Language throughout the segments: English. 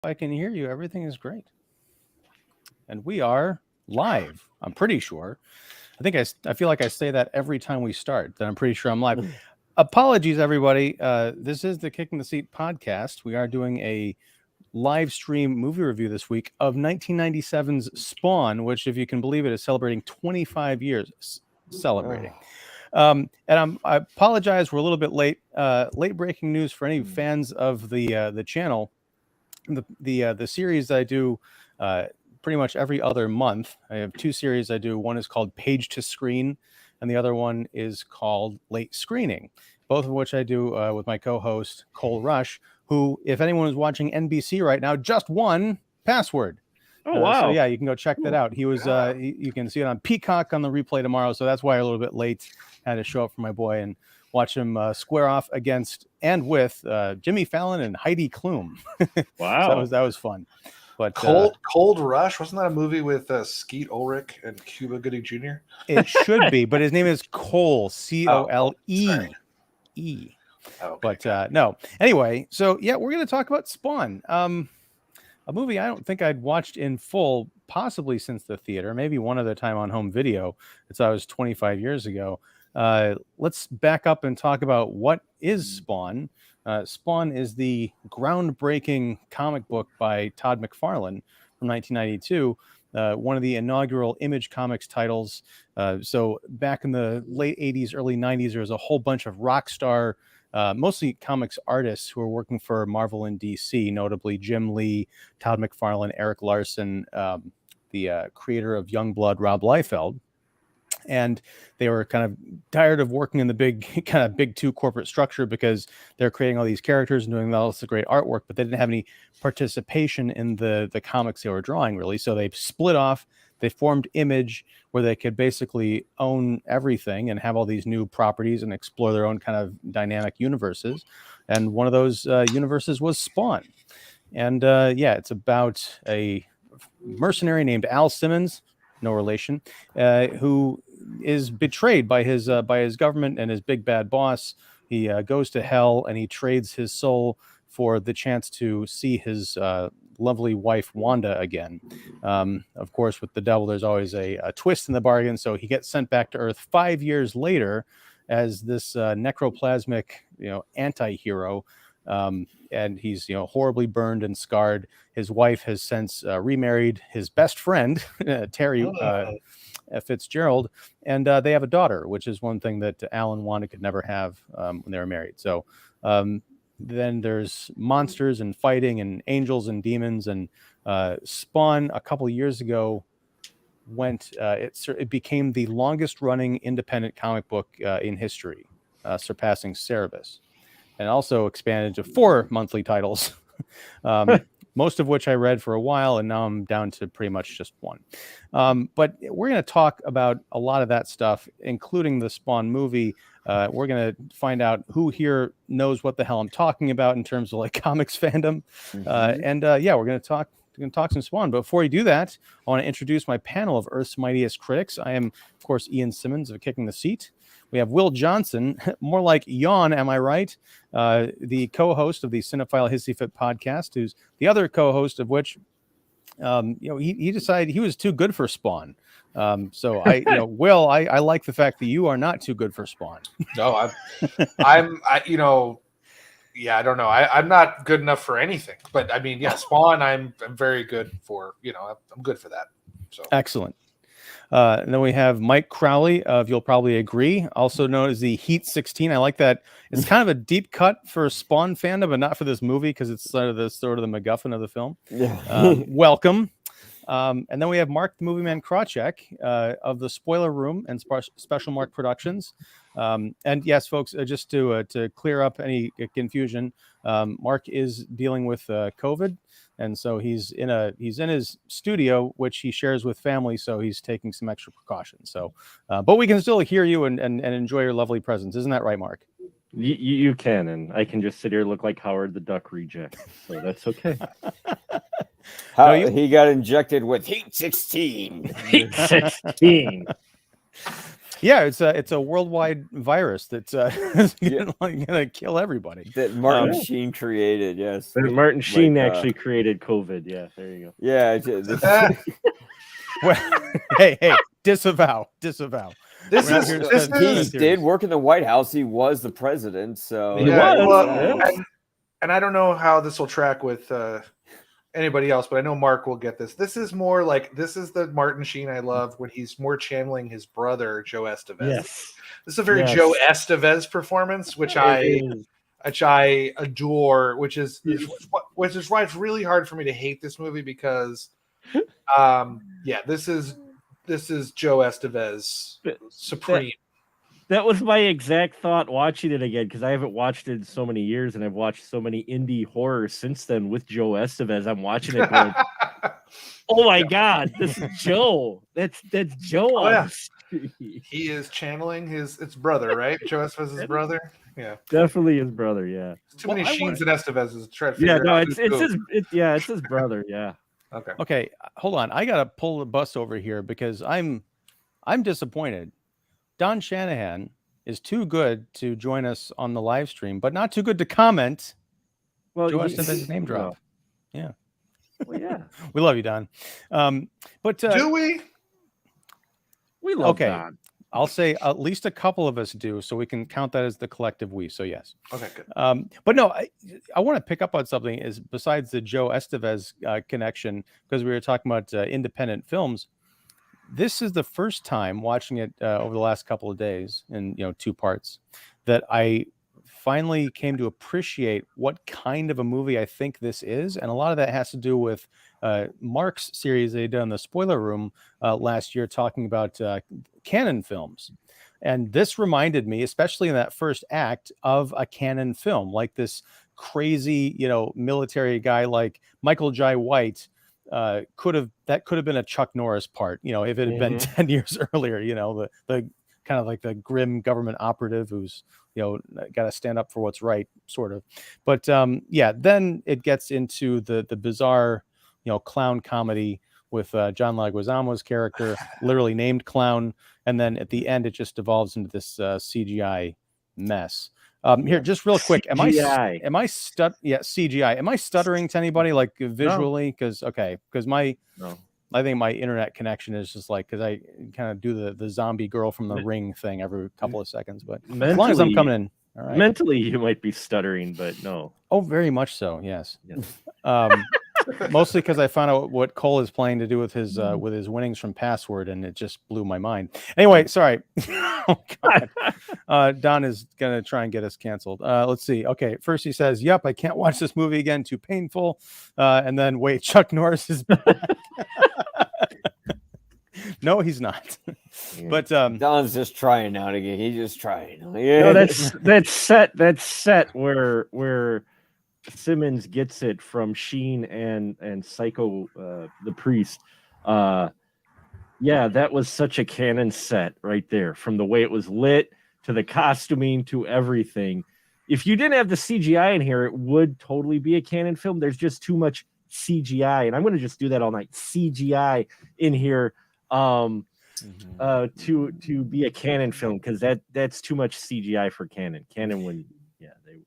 I can hear you. Everything is great. And we are live. I'm pretty sure. I feel like I say that every time we start, that I'm pretty sure I'm live. Apologies, everybody. This is the Kicking the Seat podcast. We are doing a live stream movie review this week of 1997's Spawn, which, if you can believe it, is celebrating 25 years. Celebrating. I apologize. We're a little bit late. Late breaking news for any fans of the channel. The series I do pretty much every other month. I have two series I do. One is called Page to Screen, and the other one is called Late Screening, both of which I do with my co-host, Cole Rush, who, if anyone is watching NBC right now, just won Password. Oh, wow. So, yeah, you can go check that out. He was, you can see it on Peacock on the replay tomorrow, so that's why I'm a little bit late. Had to show up for my boy and watch him square off against and with Jimmy Fallon and Heidi Klum. Wow. So that was fun. But Cold Rush, wasn't that a movie with Skeet Ulrich and Cuba Gooding Jr.? It should be, but his name is Cole, Cole. Okay. But no. Anyway, so yeah, we're going to talk about Spawn, a movie I don't think I'd watched in full, possibly since the theater, maybe one other time on home video. It's always 25 years ago. Let's back up and talk about what is Spawn. Spawn is the groundbreaking comic book by Todd McFarlane from 1992, one of the inaugural Image Comics titles. So back in the late 80s, early 90s, there was a whole bunch of rock star, mostly comics artists who were working for Marvel and DC, notably Jim Lee, Todd McFarlane, Eric Larson, the creator of Youngblood, Rob Liefeld. And they were kind of tired of working in the big two corporate structure because they're creating all these characters and doing all this great artwork, but they didn't have any participation in the comics they were drawing, really. So they split off. They formed Image, where they could basically own everything and have all these new properties and explore their own kind of dynamic universes. And one of those universes was Spawn. And it's about a mercenary named Al Simmons, no relation, who is betrayed by his government and his big bad boss. He goes to hell and he trades his soul for the chance to see his lovely wife Wanda again. Of course, with the devil, there's always a twist in the bargain. So he gets sent back to Earth 5 years later as this necroplasmic, anti-hero. And he's, horribly burned and scarred. His wife has since remarried his best friend, Terry Fitzgerald, and they have a daughter, which is one thing that Al and Wanda could never have when they were married. So then there's monsters and fighting and angels and demons, and Spawn a couple of years ago it became the longest running independent comic book in history, surpassing Cerebus. And also expanded to 4 monthly titles, most of which I read for a while, and now I'm down to pretty much just one. But we're going to talk about a lot of that stuff, including the Spawn movie. We're going to find out who here knows what the hell I'm talking about in terms of like comics fandom. We're going to talk some Spawn. But before we do that, I want to introduce my panel of Earth's Mightiest critics. I am, of course, Ian Simmons of Kicking the Seat. We have Will Johnson, more like Yawn, am I right? The co-host of the Cinephile Hissy Fit podcast, who's the other co-host of which, he decided he was too good for Spawn. Will, I like the fact that you are not too good for Spawn. No, I don't know. I'm not good enough for anything. But I mean, yeah, Spawn, I'm very good for. I'm good for that. So excellent. And then we have Mike Crowley of You'll Probably Agree, also known as the Heat 16. I like that. It's kind of a deep cut for Spawn fandom, but not for this movie because it's sort of the MacGuffin of the film. Welcome. And then we have Mark the Movie Man Krawcheck of the Spoiler Room and Special Mark Productions. And yes, folks, just to clear up any confusion, Mark is dealing with COVID. And so he's in his studio, which he shares with family. So he's taking some extra precautions. So, but we can still hear you and enjoy your lovely presence. Isn't that right, Mark? You can, and I can just sit here and look like Howard the Duck reject. So that's okay. He got injected with Heat 16. Heat 16. Yeah, it's a worldwide virus that's gonna kill everybody. That Martin Sheen created. Yes, Martin Sheen actually created COVID. Yeah, there you go. Yeah. Well, hey, disavow. This We're not is here to this spend He is did work in the White House. He was the president. So yeah. was, Well, yeah. and I don't know how this will track with anybody else, but I know Mark will get this. This is more like this is the Martin Sheen I love when he's more channeling his brother Joe Estevez. Yes. This is a very Yes. Joe Estevez performance, which I adore. Which is why it's really hard for me to hate this movie because, this is Joe Estevez supreme. That was my exact thought watching it again because I haven't watched it in so many years, and I've watched so many indie horror since then with Joe Estevez. I'm watching it going, "Oh my God, this is Joe! That's Joe." Oh, yeah. He is channeling his brother, right? Joe Estevez's brother. Yeah, definitely his brother. Yeah, too many Sheens and Estevez's to try to figure yeah. No, out it's his brother. Yeah. Okay, hold on. I gotta pull the bus over here because I'm disappointed. Don Shanahan is too good to join us on the live stream, but not too good to comment. Well, Joe Estevez's name drop. Yeah. Yeah. Well, yeah. We love you, Don. But do we? We love okay. Don. I'll say at least a couple of us do, so we can count that as the collective we. So yes. Okay, good. But no, I want to pick up on something is besides the Joe Estevez connection, because we were talking about independent films. This is the first time watching it over the last couple of days in 2 parts that I finally came to appreciate what kind of a movie I think this is. And a lot of that has to do with Mark's series they did on the Spoiler Room last year talking about canon films. And this reminded me, especially in that first act, of a canon film, like this crazy, military guy like Michael Jai White could have been a Chuck Norris part, if it had been 10 years earlier, the kind of like the grim government operative who's, got to stand up for what's right, sort of. But then it gets into the bizarre, clown comedy with John Leguizamo's character, literally named Clown. And then at the end, it just devolves into this CGI mess. Here, just real quick, CGI. CGI. Am I stuttering to anybody like visually? Because I think my internet connection is just like because I kind of do the zombie girl from the Ring thing every couple of seconds. But as long as I'm coming in, all right. Mentally, you might be stuttering, but no. Oh, very much so. Yes. Mostly because I found out what Cole is planning to do with his winnings from Password, and it just blew my mind. Anyway, sorry. Oh, God. Don is gonna try and get us canceled. Let's see. Okay, first he says, "Yep, I can't watch this movie again. Too painful." And then wait, Chuck Norris is back. No, he's not. But Don's just trying out again. He's just trying. Yeah. No, that's set where Simmons gets it from Sheen and Psycho the priest. That was such a canon set right there, from the way it was lit to the costuming to everything. If you didn't have the CGI in here, it would totally be a canon film. There's just too much CGI, and I'm going to just do that all night. CGI in here to be a canon film, because that's too much CGI for canon. Canon wouldn't.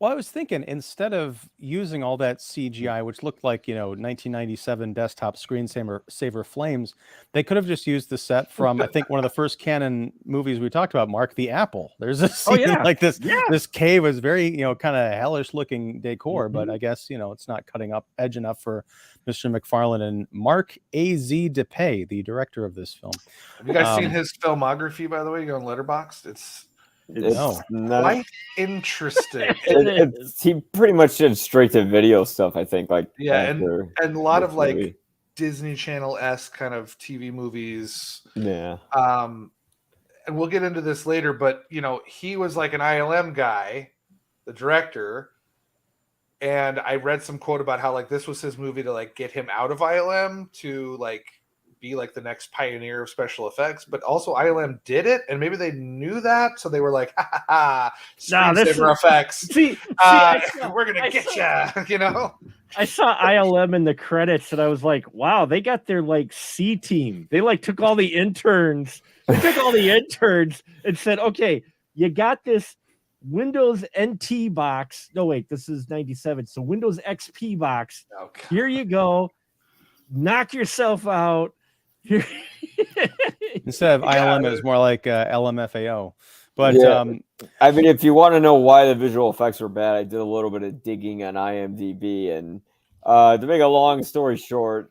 Well, I was thinking instead of using all that CGI, which looked like 1997 desktop screensaver flames, they could have just used the set from I think one of the first canon movies we talked about, Mark, The Apple. There's a scene like this. Yeah. This cave is very kind of hellish looking decor, but I guess it's not cutting up edge enough for Mr. McFarlane and Mark A.Z. Dippe, the director of this film. Have you guys seen his filmography, by the way? You on Letterboxd? It's quite interesting. He pretty much did straight to video stuff, I think. And a lot of like Disney Channel-esque kind of TV movies. Yeah. And we'll get into this later, but he was like an ILM guy, the director. And I read some quote about how like this was his movie to like get him out of ILM to like be like the next pioneer of special effects, but also ILM did it, and maybe they knew that, so they were like, screensaver effects. See, we're gonna get you. I saw ILM in the credits, and I was like, wow, they got their like C team. They like took all the interns They took all the interns and said, okay, you got this Windows NT box. No, wait, this is 97. So Windows XP box. Oh, Here you go. Knock yourself out. Here. Instead of ILM, it was more like LMFAO. But Yeah. I mean, if you want to know why the visual effects were bad, I did a little bit of digging on IMDb, and to make a long story short,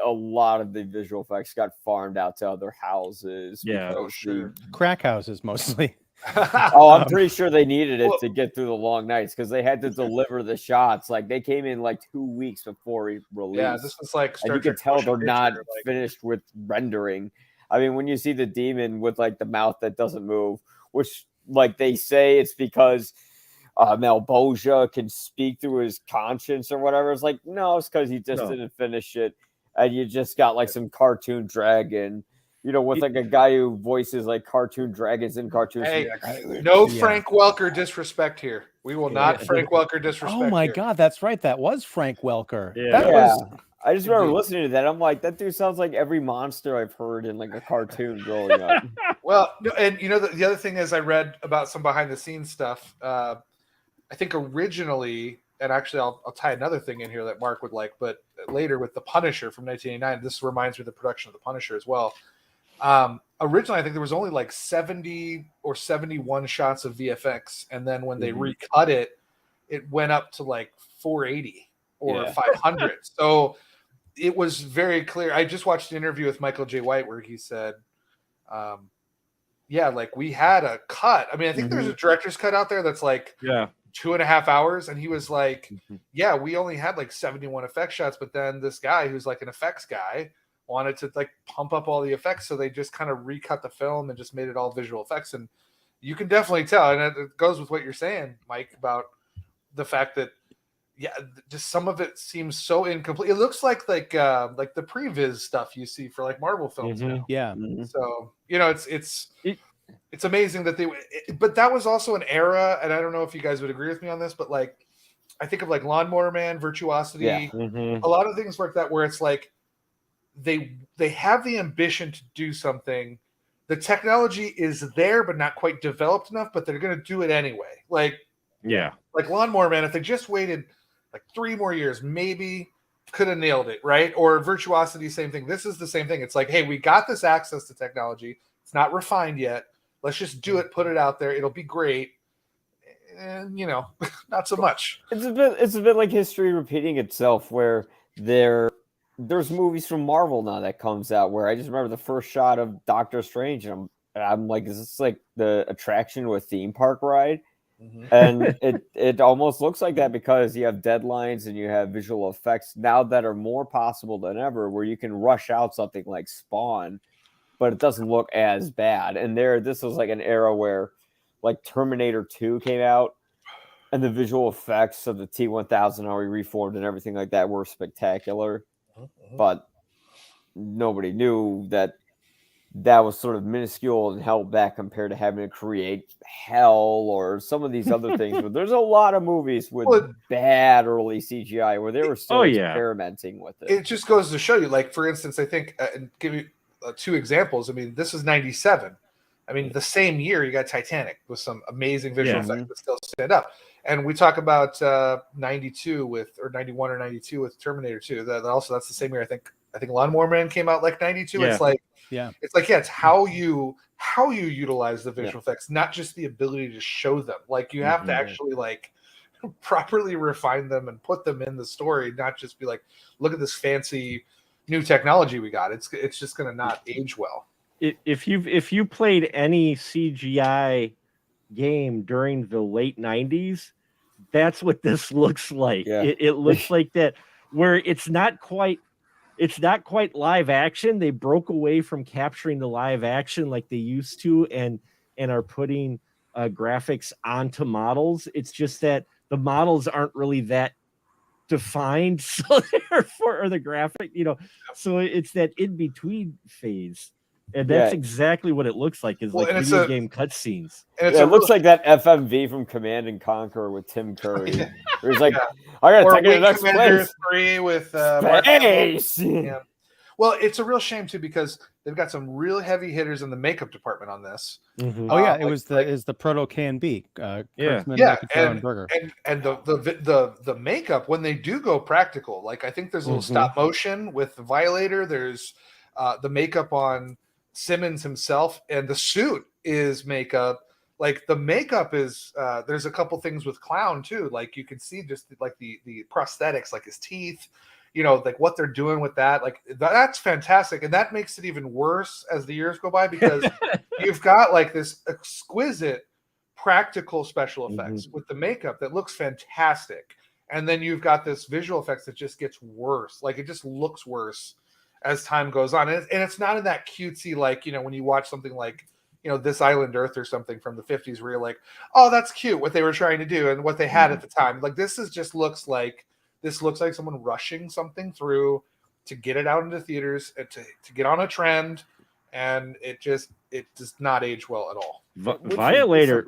a lot of the visual effects got farmed out to other houses. Yeah. because Oh, sure. crack houses mostly. I'm pretty sure they needed it to get through the long nights because they had to deliver the shots. Like they came in like 2 weeks before release. Yeah, this was like and you can Trek tell Motion they're not Picture, like- finished with rendering. I mean, when you see the demon with like the mouth that doesn't move, which like they say it's because Malboja can speak through his conscience or whatever. It's like, no, it's because he just didn't finish it. And you just got like some cartoon dragon, with like a guy who voices like cartoon dragons in cartoons. Hey, Yeah. no Frank Welker disrespect here. We will not Frank Welker disrespect. Oh my here. God, that's right. That was Frank Welker. Yeah. That was I just remember Indeed. listening to that. I'm like, that dude sounds like every monster I've heard in like a cartoon growing up. Well, and the other thing is I read about some behind the scenes stuff. I think originally, and actually I'll tie another thing in here that Mark would like, but later with The Punisher from 1989, this reminds me of the production of The Punisher as well. Originally, I think there was only like 70 or 71 shots of VFX. And then when they recut it, it went up to like 480 or 500. So it was very clear. I just watched an interview with Michael J. White where he said, like we had a cut. I mean, I think there's a director's cut out there that's like 2.5 hours. And he was like, we only had like 71 effect shots. But then this guy who's like an effects guy wanted to like pump up all the effects. So they just kind of recut the film and just made it all visual effects. And you can definitely tell. And it goes with what you're saying, Mike, about the fact that, just some of it seems so incomplete. It looks like the previs stuff you see for like Marvel films now. Yeah. So, it's amazing that but that was also an era. And I don't know if you guys would agree with me on this, but like, I think of like Lawnmower Man, Virtuosity, a lot of things like that, where it's like, they have the ambition to do something. The technology is there, but not quite developed enough, but they're going to do it anyway. Like Lawnmower Man, if they just waited like 3 more years, maybe could have nailed it, right? Or Virtuosity, same thing. This is the same thing. It's like, hey, we got this access to technology. It's not refined yet. Let's just do it, put it out there. It'll be great. And, not so much. It's a bit like history repeating itself, where there's movies from Marvel now that comes out where I just remember the first shot of Doctor Strange, and I'm like, is this like the attraction to a theme park ride? And it almost looks like that because you have deadlines and you have visual effects now that are more possible than ever, where you can rush out something like Spawn, but it doesn't look as bad. And this was like an era where like Terminator 2 came out, and the visual effects of the T-1000 already reformed and everything like that were spectacular. But nobody knew that was sort of minuscule and held back compared to having to create hell or some of these other things. But there's a lot of movies with bad early CGI where they were still experimenting with it. It just goes to show you, like, for instance, I think, and give you 2 examples. I mean, this is 97. I mean, the same year you got Titanic with some amazing visual effects that still stand up. And we talk about 92 or 91 or 92 with Terminator 2. That's the same year. I think Lawnmower Man came out like 92. Yeah. It's how you utilize the visual effects, not just the ability to show them. Like, you have to actually like properly refine them and put them in the story, not just be like, look at this fancy new technology we got. It's just going to not age well. If you played any CGI game during the late 90s, that's what this looks like. It looks like that, where it's not quite live action. They broke away from capturing the live action like they used to, and are putting graphics onto models. It's just that the models aren't really that defined, so therefore, or the graphic, so it's that in between phase. And that's exactly what it looks like, is like video game cutscenes. It looks like that FMV from Command and Conquer with Tim Curry. Where he's like, I gotta take it to the next place. 3 with Space. Well, it's a real shame too because they've got some real heavy hitters in the makeup department on this. Mhm. Oh yeah, Like- it was the proto K&B. Yeah. Kurtzman, Yeah, Nicotero, and Berger. and the makeup when they do go practical, like I think there's a little stop motion with the Violator. There's the makeup on Simmons himself, and the suit is makeup. Like the makeup is there's a couple things with Clown too. Like you can see just like the prosthetics, like his teeth, you know, like what they're doing with that. Like that's fantastic, and that makes it even worse as the years go by because you've got like this exquisite practical special effects with the makeup that looks fantastic, and then you've got this visual effects that just gets worse. Like it just looks worse as time goes on, and it's not in that cutesy, like, you know, when you watch something like, you know, This Island Earth or something from the 50s where you're like, oh, that's cute what they were trying to do and what they had at the time. Like this looks like someone rushing something through to get it out into theaters and to get on a trend, and it does not age well at all. Violator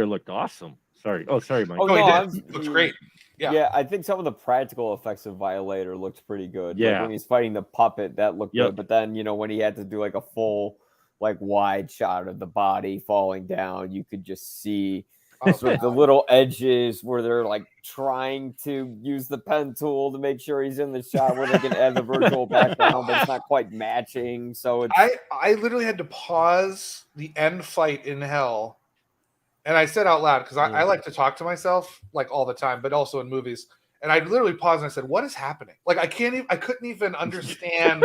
looked awesome. Sorry, Mike. Oh, no, he did. Looks great. Yeah, I think some of the practical effects of Violator looked pretty good. Yeah. Like when he's fighting the puppet, that looked Yep. good. But then, you know, when he had to do like a full, like wide shot of the body falling down, you could just see sort of the little edges where they're like trying to use the pen tool to make sure he's in the shot where they can add the virtual background, but it's not quite matching. So it's I literally had to pause the end fight in hell, and I said out loud because I like to talk to myself like all the time, but also in movies. And I literally paused and I said, "What is happening?" Like I couldn't even understand.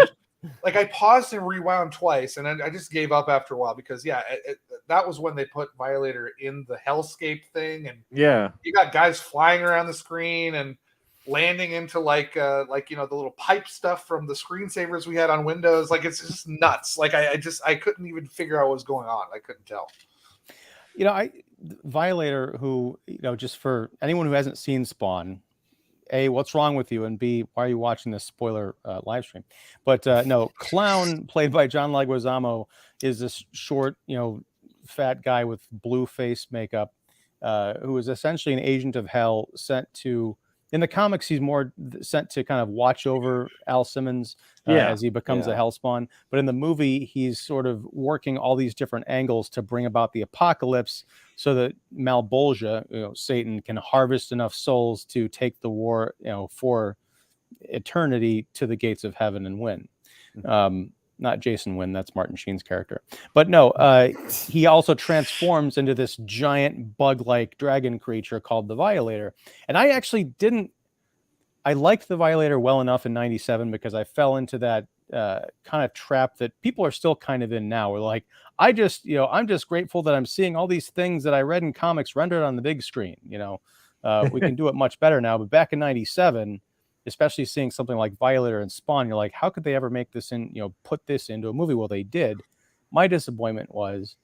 Like I paused and rewound twice, and I just gave up after a while because that was when they put Violator in the hellscape thing, and you got guys flying around the screen and landing into like you know, the little pipe stuff from the screensavers we had on Windows. Like it's just nuts. Like I couldn't even figure out what was going on. I couldn't tell. You know, Violator, who, you know, just for anyone who hasn't seen Spawn, A, what's wrong with you? And B, why are you watching this spoiler live stream? But no, Clown, played by John Leguizamo, is this short, you know, fat guy with blue face makeup, who is essentially an agent of hell sent to, in the comics, he's more sent to kind of watch over Al Simmons as he becomes a hellspawn. But in the movie, he's sort of working all these different angles to bring about the apocalypse so that Malbolgia, you know, Satan, can harvest enough souls to take the war, you know, for eternity to the gates of heaven and win. Not Jason Wynn, that's Martin Sheen's character. But no, he also transforms into this giant bug-like dragon creature called the Violator. And I actually I liked the Violator well enough in '97 because I fell into that kind of trap that people are still kind of in now. We're like, I'm just grateful that I'm seeing all these things that I read in comics rendered on the big screen. You know, we can do it much better now. But back in '97, especially seeing something like Violator and Spawn, you're like, how could they ever make this put this into a movie? Well, they did. My disappointment was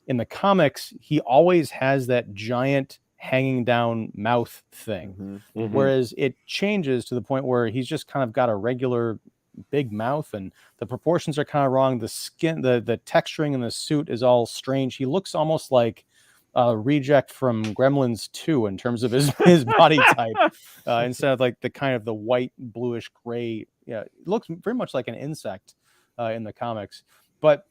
in the comics, he always has that giant hanging down mouth thing. Whereas it changes to the point where he's just kind of got a regular big mouth, and the proportions are kind of wrong. The skin, the texturing in the suit is all strange. He looks almost like a reject from Gremlins 2 in terms of his body type, instead of like the kind of the white bluish gray. Yeah, it looks very much like an insect in the comics. But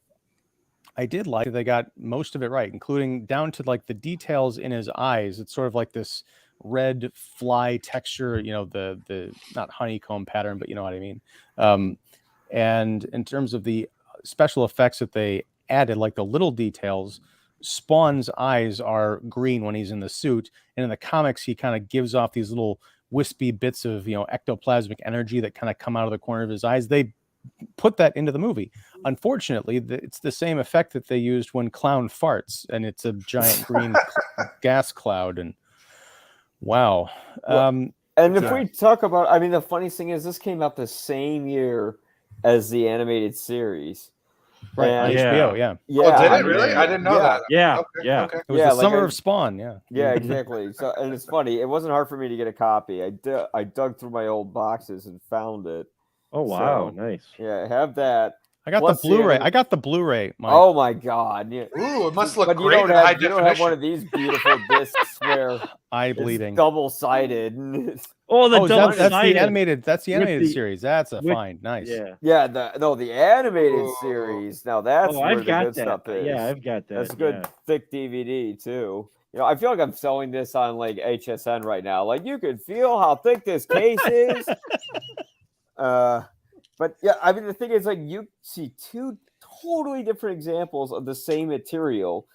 I did like that they got most of it right, including down to like the details in his eyes. It's sort of like this red fly texture, you know, the not honeycomb pattern, but you know what I mean. And in terms of the special effects that they added, like the little details, Spawn's eyes are green when he's in the suit, and in the comics he kind of gives off these little wispy bits of, you know, ectoplasmic energy that kind of come out of the corner of his eyes. They put that into the movie. Unfortunately, it's the same effect that they used when Clown farts, and it's a giant green gas cloud. And wow. and if we talk about, I mean, the funniest thing is this came out the same year as the animated series. Right, on HBO, Oh, did it really? I didn't know that. Okay. It was the summer of Spawn. Yeah, exactly. So, and it's funny. It wasn't hard for me to get a copy. I dug through my old boxes and found it. Oh wow, So, nice. Yeah, I have that. I got Plus the Blu-ray. the- I got the Blu-ray. Mike. Oh my God! Yeah. Ooh, it must look But great in high you don't have one of definition. these beautiful discs where Eye it's bleeding. double-sided. Oh, the Oh, that's the double-sided. animated. That's the With animated the- series. That's a with- fine, nice. Yeah. Yeah, the animated Ooh. series. Now that's Oh, where I've the got good that. stuff is. Yeah, I've got that. That's a good thick DVD too. You know, I feel like I'm selling this on like HSN right now. Like you can feel how thick this case is. But yeah, I mean the thing is like you see two totally different examples of the same material.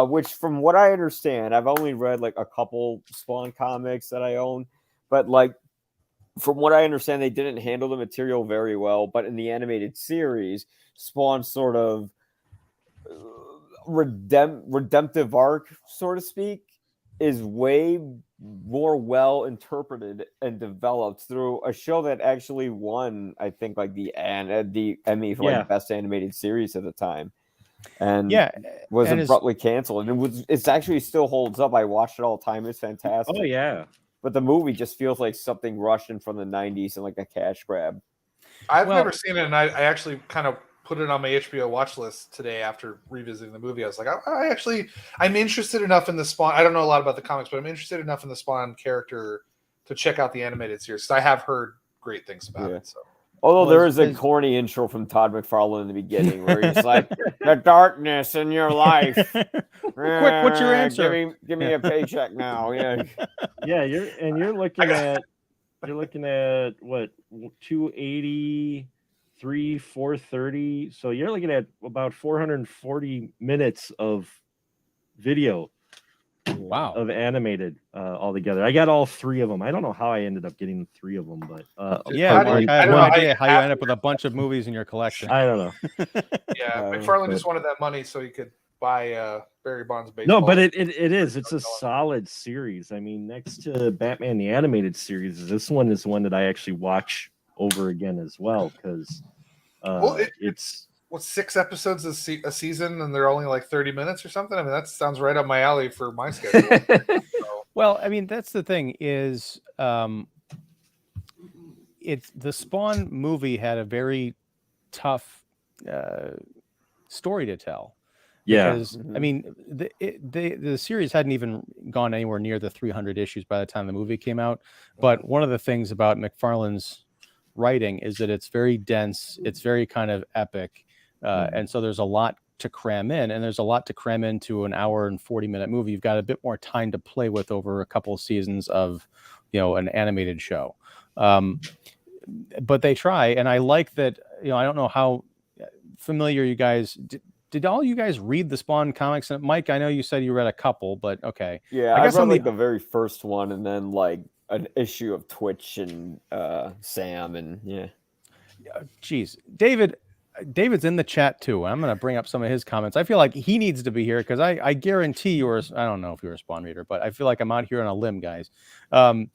Which from what I understand, I've only read like a couple Spawn comics that I own, but like from what I understand, they didn't handle the material very well. But in the animated series, Spawn's sort of redemptive arc, so to speak, is way more well interpreted and developed through a show that actually won, I think, like the Emmy for like best animated series at the time, and was abruptly canceled. And it's actually still holds up. I watched it all the time. It's fantastic. Oh yeah. But the movie just feels like something Russian from the 90s and like a cash grab. I've never seen it, and I actually kind of put it on my HBO watch list today after revisiting the movie. I was like, I'm interested enough in the Spawn. I don't know a lot about the comics, but I'm interested enough in the Spawn character to check out the animated series. I have heard great things about it. So. Although there is a corny intro from Todd McFarlane in the beginning where he's like, the darkness in your life. Quick, what's your answer? Give me a paycheck now. Yeah. Yeah, you're looking at what 280, 430. So you're looking at about 440 minutes of video. Wow. Of animated altogether. I got all three of them. I don't know how I ended up getting three of them, but I have no idea how you end up with a bunch of movies in your collection. I don't know. Yeah, McFarlane just wanted that money so he could buy Barry Bonds baseball. No, but it is. It's a solid series. I mean, next to Batman the Animated Series, this one is one that I actually watch over again as well because it's 6 episodes a season, and they're only like 30 minutes or something. I mean, that sounds right up my alley for my schedule. Well, I mean, that's the thing is, it's the Spawn movie had a very tough story to tell. Yeah, because I mean, the series hadn't even gone anywhere near the 300 issues by the time the movie came out. But one of the things about McFarlane's writing is that it's very dense. It's very kind of epic. And so there's a lot to cram in, and there's a lot to cram into an hour and 40-minute movie. You've got a bit more time to play with over a couple of seasons of, an animated show. But they try, and I like that. I don't know how familiar you guys did. All you guys read the Spawn comics? And Mike, I know you said you read a couple, but okay. Yeah, I read like the very first one, and then like an issue of Twitch and Sam, and yeah. Geez, David's in the chat too. I'm going to bring up some of his comments. I feel like he needs to be here because I guarantee I don't know if you're a Spawn reader, but I feel like I'm out here on a limb, guys. No,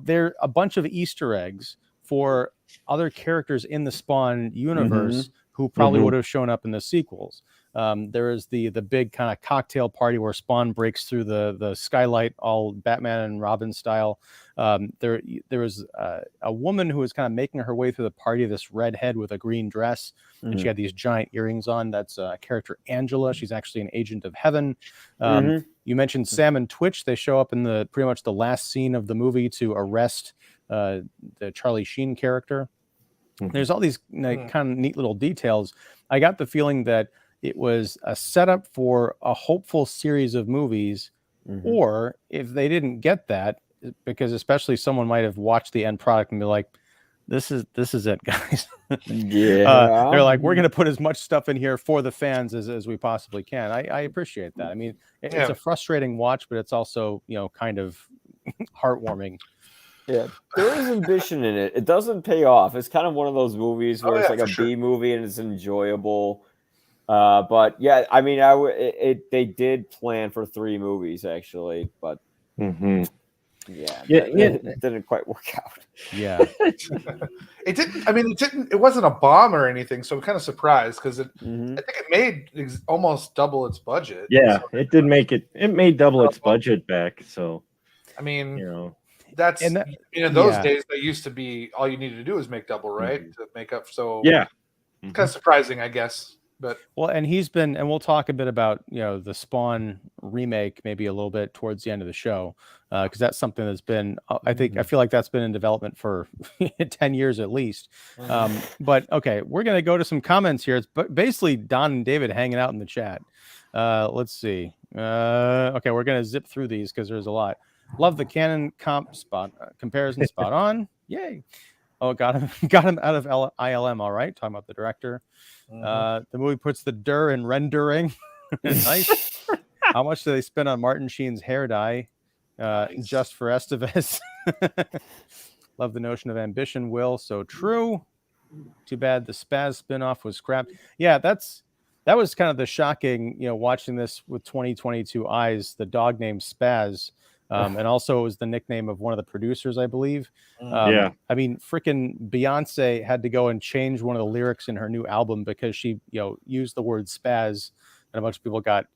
there are a bunch of Easter eggs for other characters in the Spawn universe who probably would have shown up in the sequels. There is the big kind of cocktail party where Spawn breaks through the skylight, all Batman and Robin style. There was a woman who was kind of making her way through the party, this redhead with a green dress, and she had these giant earrings on. That's character Angela. She's actually an agent of heaven. You mentioned Sam and Twitch. They show up in pretty much the last scene of the movie to arrest the Charlie Sheen character. There's all these kind of neat little details. I got the feeling that it was a setup for a hopeful series of movies, or if they didn't get that, because especially someone might have watched the end product and be like, this is it, guys. They're like, we're going to put as much stuff in here for the fans as we possibly can. I appreciate that. I mean, it's a frustrating watch, but it's also, kind of heartwarming. Yeah, there is ambition in it. It doesn't pay off. It's kind of one of those movies where it's like a B movie and it's enjoyable. But yeah, I mean, they did plan for 3 movies actually, but it didn't quite work out. Yeah, it didn't. I mean, it didn't. It wasn't a bomb or anything, so I'm kind of surprised because I think it made almost double its budget. Yeah, so it did make it. It made double its budget back. So, I mean, that's in those days. That used to be all you needed to do is make double, right, to make up. So yeah. kind of surprising, I guess. But well, and we'll talk a bit about the Spawn remake maybe a little bit towards the end of the show, because that's something that's been I feel like that's been in development for 10 years at least. But okay, we're gonna go to some comments here. It's basically Don and David hanging out in the chat. Let's see. Okay, we're gonna zip through these because there's a lot. Love the canon comparison spot on. Yay. Oh, got him out of ILM. All right, talking about the director. The movie puts the dir in rendering. Nice. How much do they spend on Martin Sheen's hair dye? Nice. Just for Estevez. Love the notion of ambition. Will, so true. Too bad the Spaz spinoff was scrapped. Yeah, that was kind of the shocking. Watching this with 2022 eyes. The dog named Spaz. And also it was the nickname of one of the producers, I believe. I mean, freaking Beyonce had to go and change one of the lyrics in her new album because she, used the word spaz, and a bunch of people got,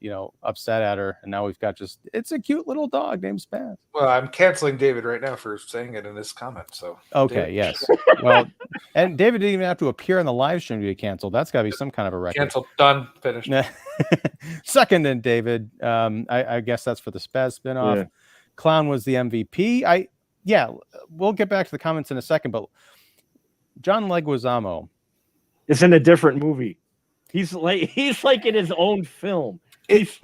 upset at her. And now we've got it's a cute little dog named Spaz. Well, I'm canceling David right now for saying it in this comment. So okay, David. Yes. Well, and David didn't even have to appear on the live stream to be canceled. That's got to be some kind of a record. Canceled, done, finished. Second, and David, I guess that's for the Spaz spinoff. Yeah. Clown was the MVP. We'll get back to the comments in a second, but John Leguizamo is in a different movie. He's like in his own film. It is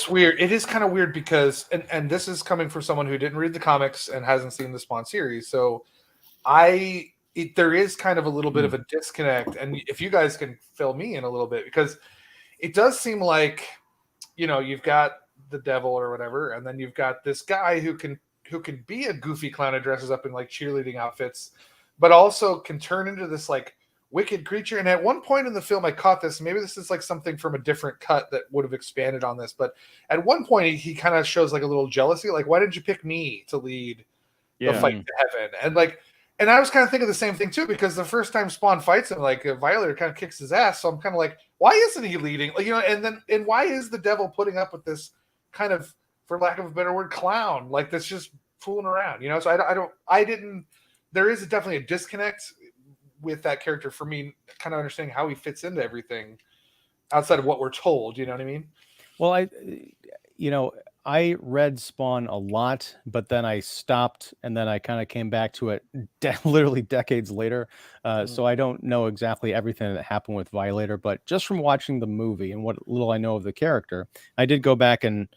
weird. It is kind of weird because, and this is coming from someone who didn't read the comics and hasn't seen the Spawn series. So there is kind of a little bit of a disconnect. And if you guys can fill me in a little bit, because it does seem like, you've got the devil or whatever, and then you've got this guy who can be a goofy clown who dresses up in like cheerleading outfits, but also can turn into this like wicked creature. And at one point in the film I caught this, maybe this is like something from a different cut that would have expanded on this, but at one point he kind of shows like a little jealousy, like, why didn't you pick me to lead the fight to heaven? And I was kind of thinking the same thing too, because the first time Spawn fights him, like Violator kind of kicks his ass, so I'm kind of like, why isn't he leading? Like, and why is the devil putting up with this kind of, for lack of a better word, clown, like that's just fooling around, So there is definitely a disconnect with that character for me, kind of understanding how he fits into everything outside of what we're told. You know what I mean? Well, I read Spawn a lot, but then I stopped, and then I kind of came back to it literally decades later. So I don't know exactly everything that happened with Violator, but just from watching the movie and what little I know of the character, I did go back and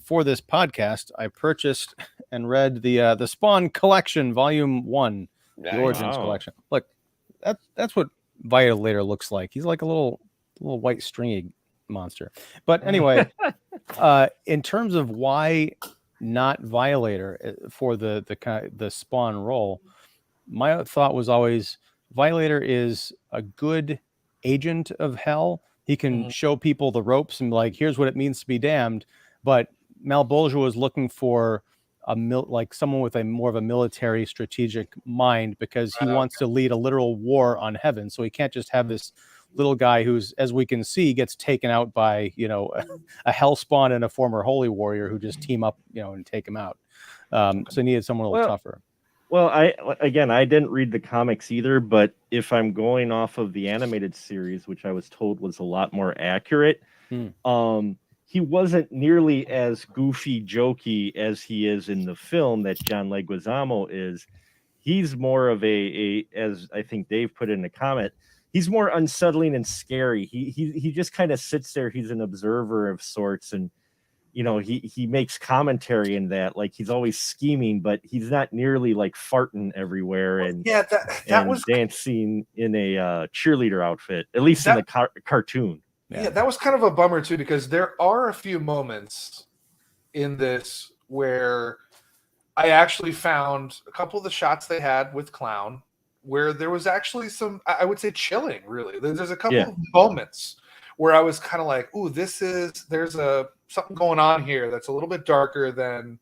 for this podcast, I purchased and read the Spawn Collection, Volume 1, the Origins Collection. Look, that's what Violator looks like. He's like a little white stringy monster. But anyway, in terms of why not Violator for the Spawn role, my thought was always Violator is a good agent of hell. He can show people the ropes and like, here's what it means to be damned. But Malbolgia was looking for like someone with a more of a military strategic mind, because he wants to lead a literal war on heaven. So he can't just have this little guy who's, as we can see, gets taken out by a hell spawn and a former holy warrior who just team up and take him out. So he needed someone a little tougher. Well, I didn't read the comics either, but if I'm going off of the animated series, which I was told was a lot more accurate, he wasn't nearly as goofy, jokey as he is in the film that John Leguizamo is. He's more of a as I think Dave put in the comment, he's more unsettling and scary. He just kind of sits there. He's an observer of sorts, and he makes commentary in that, like he's always scheming, but he's not nearly like farting everywhere and that was dancing in a cheerleader outfit, at least in the cartoon. Yeah, that was kind of a bummer too, because there are a few moments in this where I actually found a couple of the shots they had with Clown where there was actually some, I would say, chilling, really. There's a couple of moments where I was kind of like, ooh, there's something going on here that's a little bit darker than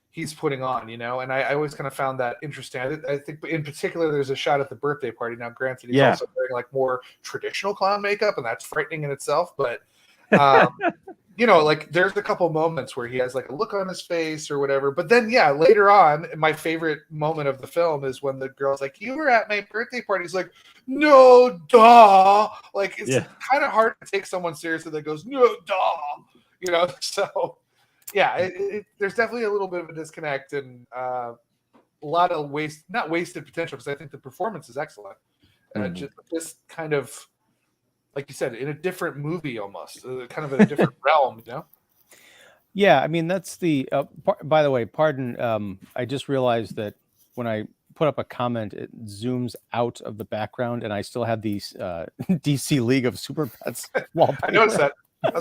he's putting on, and I always kind of found that interesting. I think in particular, there's a shot at the birthday party. Now, granted, he's also wearing like more traditional clown makeup, and that's frightening in itself. But like there's a couple moments where he has like a look on his face or whatever. But then, yeah, later on, my favorite moment of the film is when the girl's like, "You were at my birthday party." He's like, "No, duh." Like, it's kind of hard to take someone seriously that goes, "No, duh." So yeah, there's definitely a little bit of a disconnect and a lot of not wasted potential, because I think the performance is excellent. Just this kind of, like you said, in a different movie almost, kind of in a different realm, Yeah, I mean, that's the. By the way, pardon. I just realized that when I put up a comment, it zooms out of the background, and I still have these DC League of Super Pets wallpaper. I noticed that.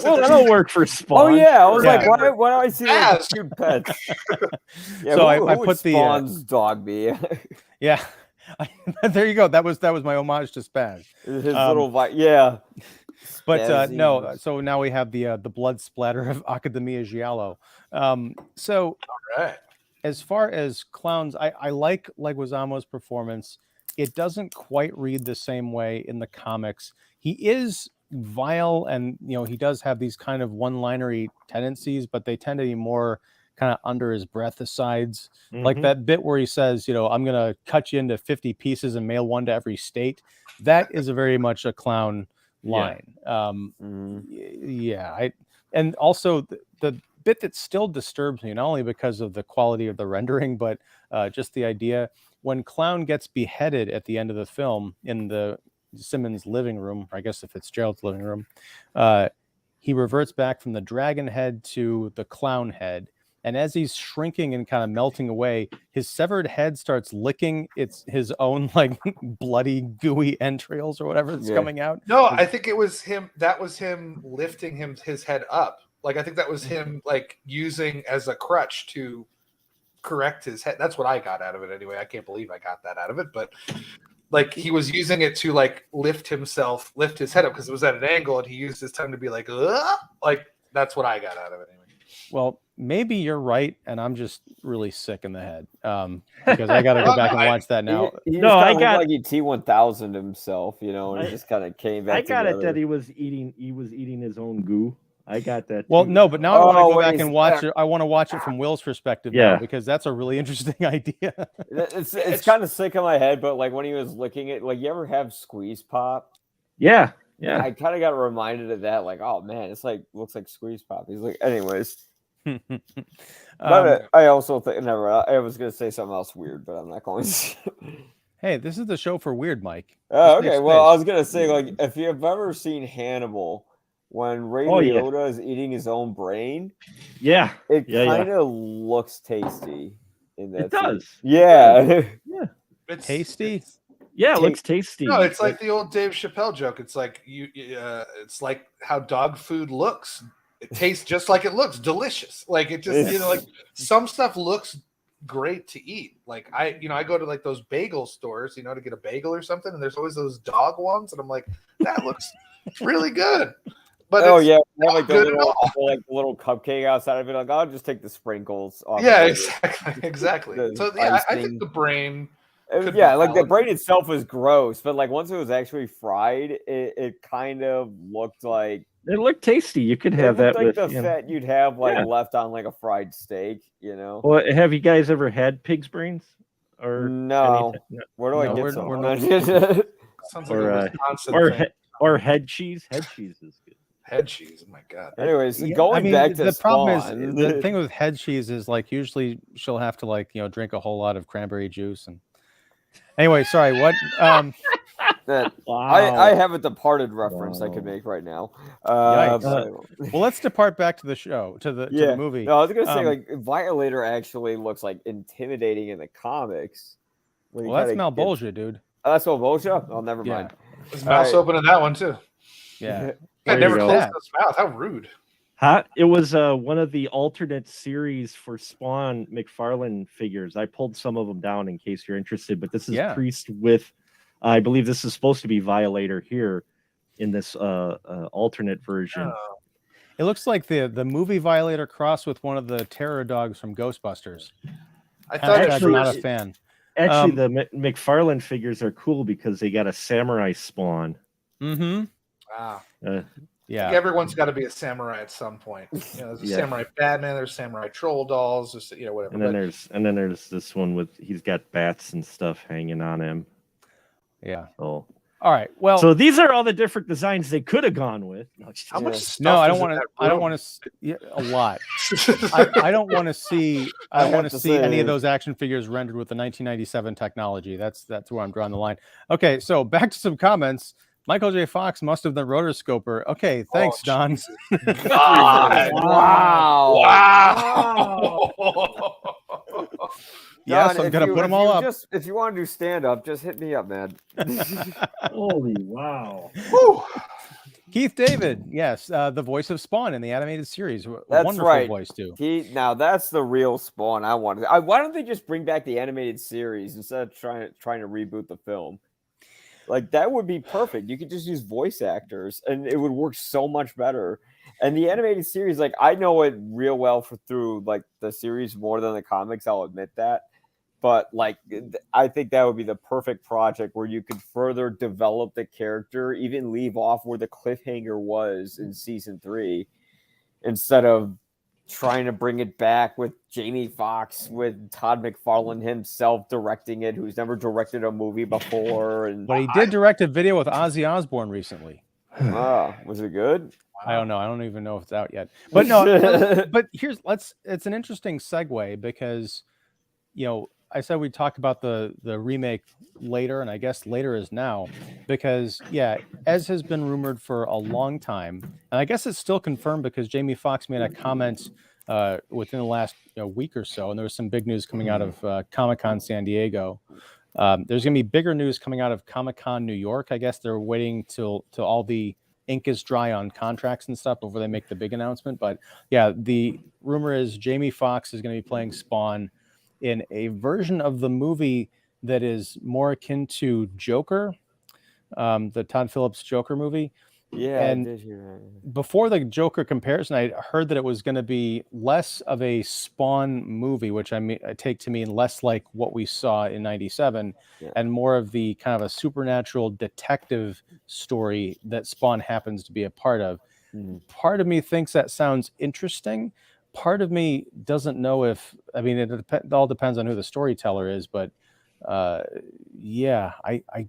Well, that'll work for Spawn. Oh yeah, I was like, why do I see like cute pets? Yeah, so I put the Spawn's dog be. Yeah, there you go. That was my homage to Spaz. His little yeah. But no, so now we have the blood splatter of Academia Giallo. So all right. As far as clowns, I like Leguizamo's performance. It doesn't quite read the same way in the comics. He is vile, and he does have these kind of one-linery tendencies, but they tend to be more kind of under his breath asides. Like that bit where he says, I'm gonna cut you into 50 pieces and mail one to every state. That is a very much a clown line. And also the bit that still disturbs me, not only because of the quality of the rendering, but just the idea when Clown gets beheaded at the end of the film in the Simmons living room, or I guess the Fitzgerald's living room, he reverts back from the dragon head to the clown head. And as he's shrinking and kind of melting away, his severed head starts licking his own like bloody, gooey entrails or whatever that's coming out. No, I think it was him. That was him lifting his head up. Like, I think that was him like using as a crutch to correct his head. That's what I got out of it anyway. I can't believe I got that out of it, but like he was using it to like lift his head up because it was at an angle, and he used his tongue to be like, ugh! Like that's what I got out of it anyway. Well, maybe you're right, and I'm just really sick in the head because I got to go back and watch that now. I got like he T1000 himself, and he just kind of came back. I got together. it that he was eating his own goo. I got that. Well, no, but now I want to go back and watch it. I want to watch it from Will's perspective now, because that's a really interesting idea. It's kind of sick in my head, but like when he was licking it, like you ever have squeeze pop? Yeah. I kind of got reminded of that. Like, oh man, it's like looks like squeeze pop. He's like, anyways. But I also think I was gonna say something else weird, but I'm not going to. Hey, this is the show for weird, Mike. Oh, okay. Well, I was gonna say, like, if you've ever seen Hannibal, when Ray Liotta is eating his own brain, it kind of looks tasty. In that it does. Yeah. It's tasty. It looks tasty. No, it's like the old Dave Chappelle joke. It's like it's like how dog food looks. It tastes just like it looks, delicious. Like it just, like some stuff looks great to eat. Like I go to like those bagel stores, to get a bagel or something, and there's always those dog ones, and I'm like, that looks really good. But like the little cupcake outside of it. Like, I'll just take the sprinkles off. Yeah, exactly. So I think the brain. Like the brain itself was gross, but like once it was actually fried, it kind of looked like. It looked tasty. You could have that like with the fat you'd have left on like a fried steak, Well, have you guys ever had pig's brains? Or no? Where do I get some? Sounds like a Wisconsin or head cheese. Head cheese is good. Head cheese, oh my god. Anyways, going back to the problem Spawn, is the thing with head cheese is like usually she'll have to like drink a whole lot of cranberry juice and. Anyway, sorry. What? I have a Departed reference I could make right now. Well, let's depart back to the show, to the movie. No, I was gonna say like Violator actually looks like intimidating in the comics. Well, that's Malbolgia, dude. Oh, that's Malbolgia? Oh, never mind. His mouth's open in that one too. Yeah. I never closed his mouth. How rude. It was one of the alternate series for Spawn McFarlane figures. I pulled some of them down in case you're interested, but this is Priest with, I believe this is supposed to be Violator here in this alternate version. It looks like the movie Violator crossed with one of the terror dogs from Ghostbusters. I thought I'm not a fan. Actually, the McFarlane figures are cool because they got a samurai Spawn. Mm-hmm. Wow. Yeah. Everyone's got to be a samurai at some point. There's a samurai Batman, there's samurai troll dolls, there's, whatever. And then there's this one with he's got bats and stuff hanging on him. Yeah. So all right. Well, so these are all the different designs they could have gone with. How much stuff? No, I don't want to. I don't want to. Yeah, a lot. I don't want to see. I don't want to see any of those action figures rendered with the 1997 technology. That's where I'm drawing the line. Okay, so back to some comments. Michael J. Fox must have been rotoscoper. Okay, thanks, Don. God. Wow. Yes, Don, I'm gonna put them all up. If you want to do stand up, just hit me up, man. Holy wow! Whew. Keith David, yes, the voice of Spawn in the animated series. That's wonderful right. Voice too. Now that's the real Spawn I wanted. Why don't they just bring back the animated series instead of trying to reboot the film? Like, that would be perfect. You could just use voice actors and it would work so much better. And the animated series, like, I know it real well through like the series more than the comics, I'll admit that. But like, I think that would be the perfect project where you could further develop the character, even leave off where the cliffhanger was in season 3, instead of trying to bring it back with Jamie Foxx, with Todd McFarlane himself directing it, who's never directed a movie before. But he did direct a video with Ozzy Osbourne recently. Was it good? I don't know. I don't even know if it's out yet. But no, but it's an interesting segue because, I said we'd talk about the remake later, and I guess later is now, because as has been rumored for a long time, and I guess it's still confirmed because Jamie Foxx made a comment within the last week or so, and there was some big news coming out of Comic-Con San Diego. There's going to be bigger news coming out of Comic-Con New York. I guess they're waiting till all the ink is dry on contracts and stuff before they make the big announcement. But yeah, the rumor is Jamie Foxx is going to be playing Spawn in a version of the movie that is more akin to Joker, the Todd Phillips Joker movie. Yeah, and I did hear that. Before the Joker comparison, I heard that it was going to be less of a Spawn movie, which I take to mean less like what we saw in '97, and more of the kind of a supernatural detective story that Spawn happens to be a part of. Part of me thinks that sounds interesting. Part of me doesn't know if, it all depends on who the storyteller is, but I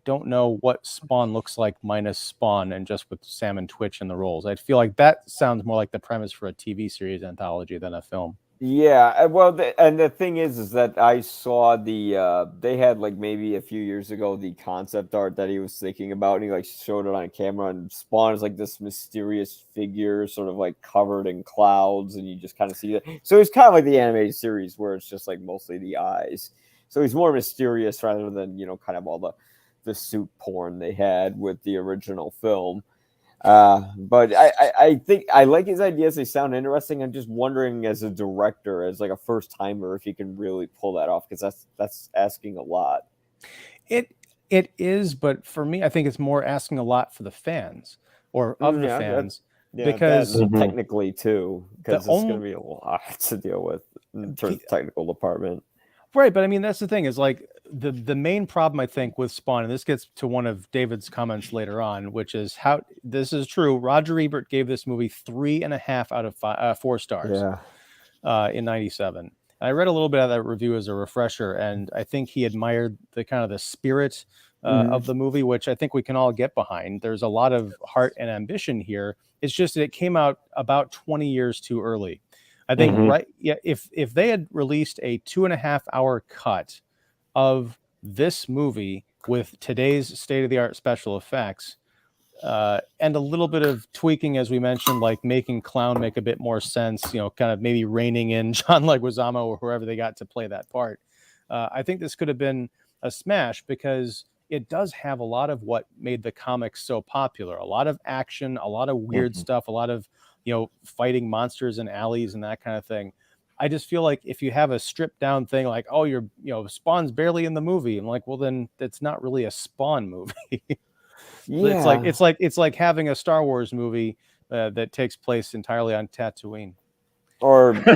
don't know what Spawn looks like minus Spawn and just with Sam and Twitch in the roles. I feel like that sounds more like the premise for a TV series anthology than a film. Yeah, well, and the thing is that I saw they had like maybe a few years ago the concept art that he was thinking about, and he like showed it on camera, and Spawn is like this mysterious figure, sort of like covered in clouds, and you just kind of see that. So it's kind of like the animated series where it's just like mostly the eyes. So he's more mysterious rather than kind of all the suit porn they had with the original film. But I think I like his ideas. They sound interesting. I'm just wondering, as a director, as like a first timer, if he can really pull that off, because that's asking a lot. It is, but for me, I think it's more asking a lot for the fans or of the fans, because technically too, because it's going to be a lot to deal with in terms of technical department. Right, but that's the thing is like the main problem I think with Spawn, and this gets to one of David's comments later on, which is how this is true. Roger Ebert gave this movie 3.5 out of 4 stars in '97. I read a little bit of that review as a refresher, and I think he admired the kind of the spirit of the movie, which I think we can all get behind. There's a lot of heart and ambition here. It's just that it came out about 20 years too early. I think if they had released a 2.5-hour cut of this movie with today's state-of-the-art special effects and a little bit of tweaking, as we mentioned, like making Clown make a bit more sense, kind of maybe reining in John Leguizamo or whoever they got to play that part, I think this could have been a smash, because it does have a lot of what made the comics so popular. A lot of action, a lot of weird stuff, a lot of fighting monsters in alleys and that kind of thing. I just feel like if you have a stripped down thing like, oh, you're, Spawn's barely in the movie. I'm like, well, then that's not really a Spawn movie. It's like having a Star Wars movie that takes place entirely on Tatooine. Or Hey,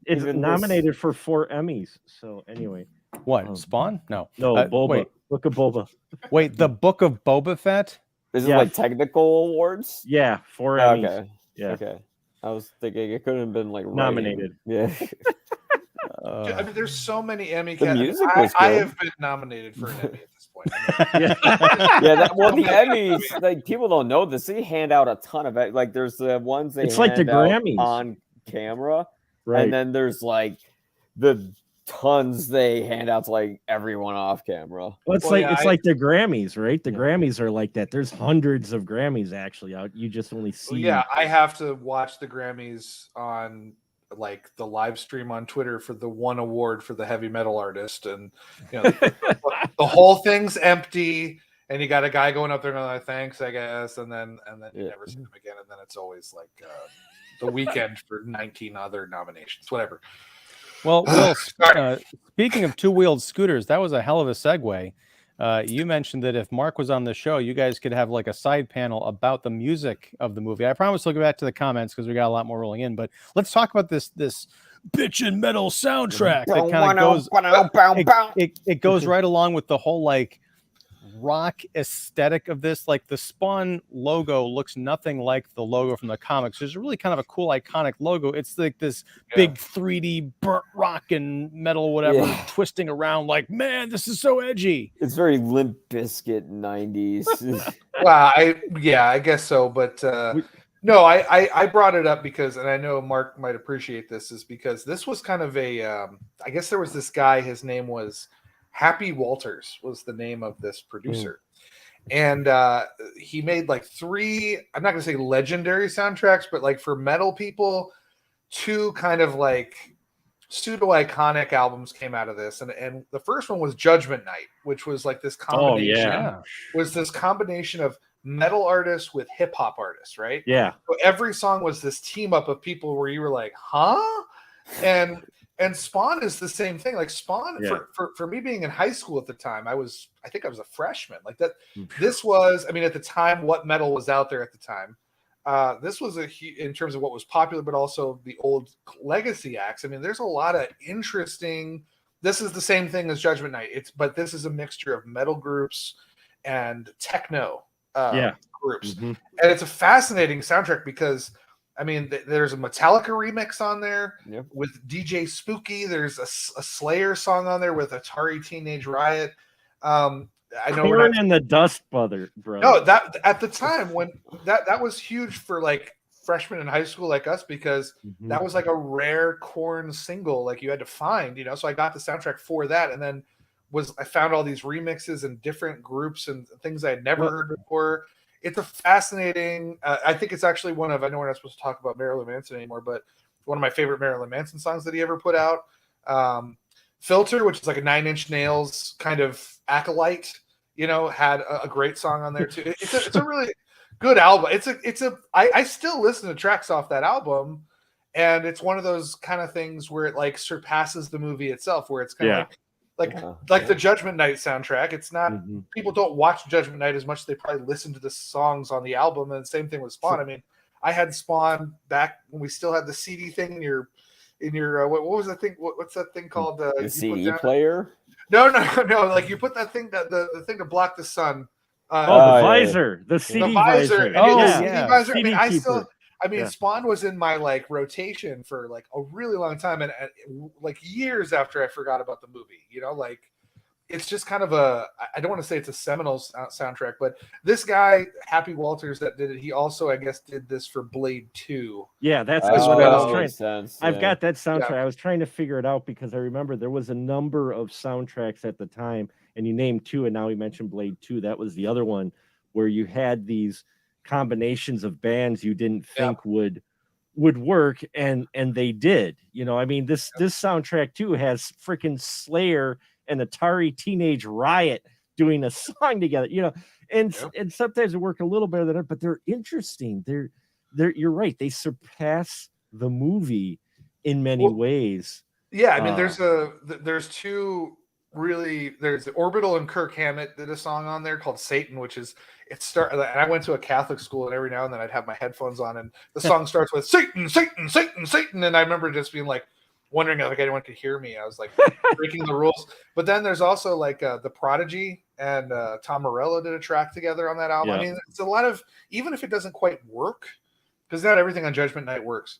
it's nominated for 4 Emmys. So anyway. What? Spawn? No. No, Boba. Wait, Book of Boba. wait. The Book of Boba Fett. This is Yeah. like technical awards. Yeah, 4 Oh, Emmys. okay. Yeah, Okay. I was thinking it couldn't have been like Nominated. writing. Yeah. I mean, there's so many Emmy. The music I, was I good. have been nominated for an Emmy at this point. I mean, yeah. Well, the Emmys, like people don't know this. They hand out a ton of it. Like there's the ones they It's like the hand out Grammys. on camera, Right. and then there's like the tons they hand out to like everyone off camera. Well, it's Well, like yeah, it's I- like the Grammys, right? The Yeah. Grammys are like that. There's hundreds of Grammys actually out. You just only see. yeah, I have to watch the Grammys on like the live stream on Twitter for the one award for the heavy metal artist, and you know the whole thing's empty, and you got a guy going up there and like, thanks, I guess, and then you Yeah. never see him again, and then it's always like the weekend for 19 other nominations, whatever. Well, Will, speaking of two-wheeled scooters, that was a hell of a segue. You mentioned that if Mark was on the show, you guys could have like a side panel about the music of the movie. I promise we'll go back to the comments because we got a lot more rolling in. But let's talk about this bitchin' metal soundtrack that kind of goes. It goes right along with the whole like rock aesthetic of this. Like the Spawn logo looks nothing like the logo from the comics. There's really kind of a cool iconic logo. It's like this big 3D burnt rock and metal whatever twisting around like, man, this is so edgy. It's very Limp Bizkit 90s. Well, I guess so, but no, I brought it up because, and I know Mark might appreciate this, is because this was kind of a I guess there was this guy, his name was Happy Walters was the name of this producer. And he made like 3, I'm not gonna say legendary soundtracks, but like for metal people, 2 kind of like pseudo iconic albums came out of this. And the first one was Judgment Night, which was like this combination was this combination of metal artists with hip hop artists, right? Yeah. So every song was this team up of people where you were like, huh? And Spawn is the same thing. Like Spawn, for me being in high school at the time, I think I was a freshman. Like that, this was, I mean, at the time, what metal was out there at the time. This was in terms of what was popular, but also the old legacy acts. I mean, there's a lot of interesting. This is the same thing as Judgment Night. But this is a mixture of metal groups and techno groups, and it's a fascinating soundtrack because. I mean, there's a Metallica remix on there with DJ Spooky. There's a Slayer song on there with Atari Teenage Riot. I know Korn and the Dust Brothers. No, that at the time when that was huge for like freshmen in high school like us because that was like a rare Korn single like you had to find, So I got the soundtrack for that, and then I found all these remixes and different groups and things I had never heard before. It's a fascinating. I think it's actually one of. I know we're not supposed to talk about Marilyn Manson anymore, but one of my favorite Marilyn Manson songs that he ever put out. Filter, which is like a 9 Inch Nails kind of acolyte, had a great song on there too. It's a really good album. I still listen to tracks off that album, and it's one of those kind of things where it like surpasses the movie itself, where it's kind of like the Judgment Night soundtrack. It's not people don't watch Judgment Night as much as they probably listen to the songs on the album. And the same thing with Spawn. I mean, I had Spawn back when we still had the CD thing in your what was that thing? What's that thing called? The CD player? No. Like you put that thing the thing to block the sun. The visor, the CD visor. visor. I mean, Spawn was in my like rotation for like a really long time, and like years after I forgot about the movie. Like it's just kind of I don't want to say it's a seminal soundtrack, but this guy Happy Walters that did it, he also I guess did this for Blade 2. Yeah, that's what I was trying. Sense, I've got that soundtrack. I was trying to figure it out because I remember there was a number of soundtracks at the time, and you named 2, and now we mentioned Blade 2. That was the other one where you had these combinations of bands you didn't think would work, and they did. I mean, this soundtrack too has freaking Slayer and Atari Teenage Riot doing a song together, and sometimes it work a little better than it, but they're interesting. They're you're right, they surpass the movie in many ways. I mean, there's 2 really. There's Orbital and Kirk Hammett did a song on there called Satan, which is and I went to a Catholic school, and every now and then I'd have my headphones on, and the song starts with Satan, Satan, Satan, Satan, and I remember just being like, wondering if anyone could hear me. I was like breaking the rules. But then there's also like the Prodigy and Tom Morello did a track together on that album. Yeah. I mean, it's a lot of, even if it doesn't quite work, because not everything on Judgment Night works.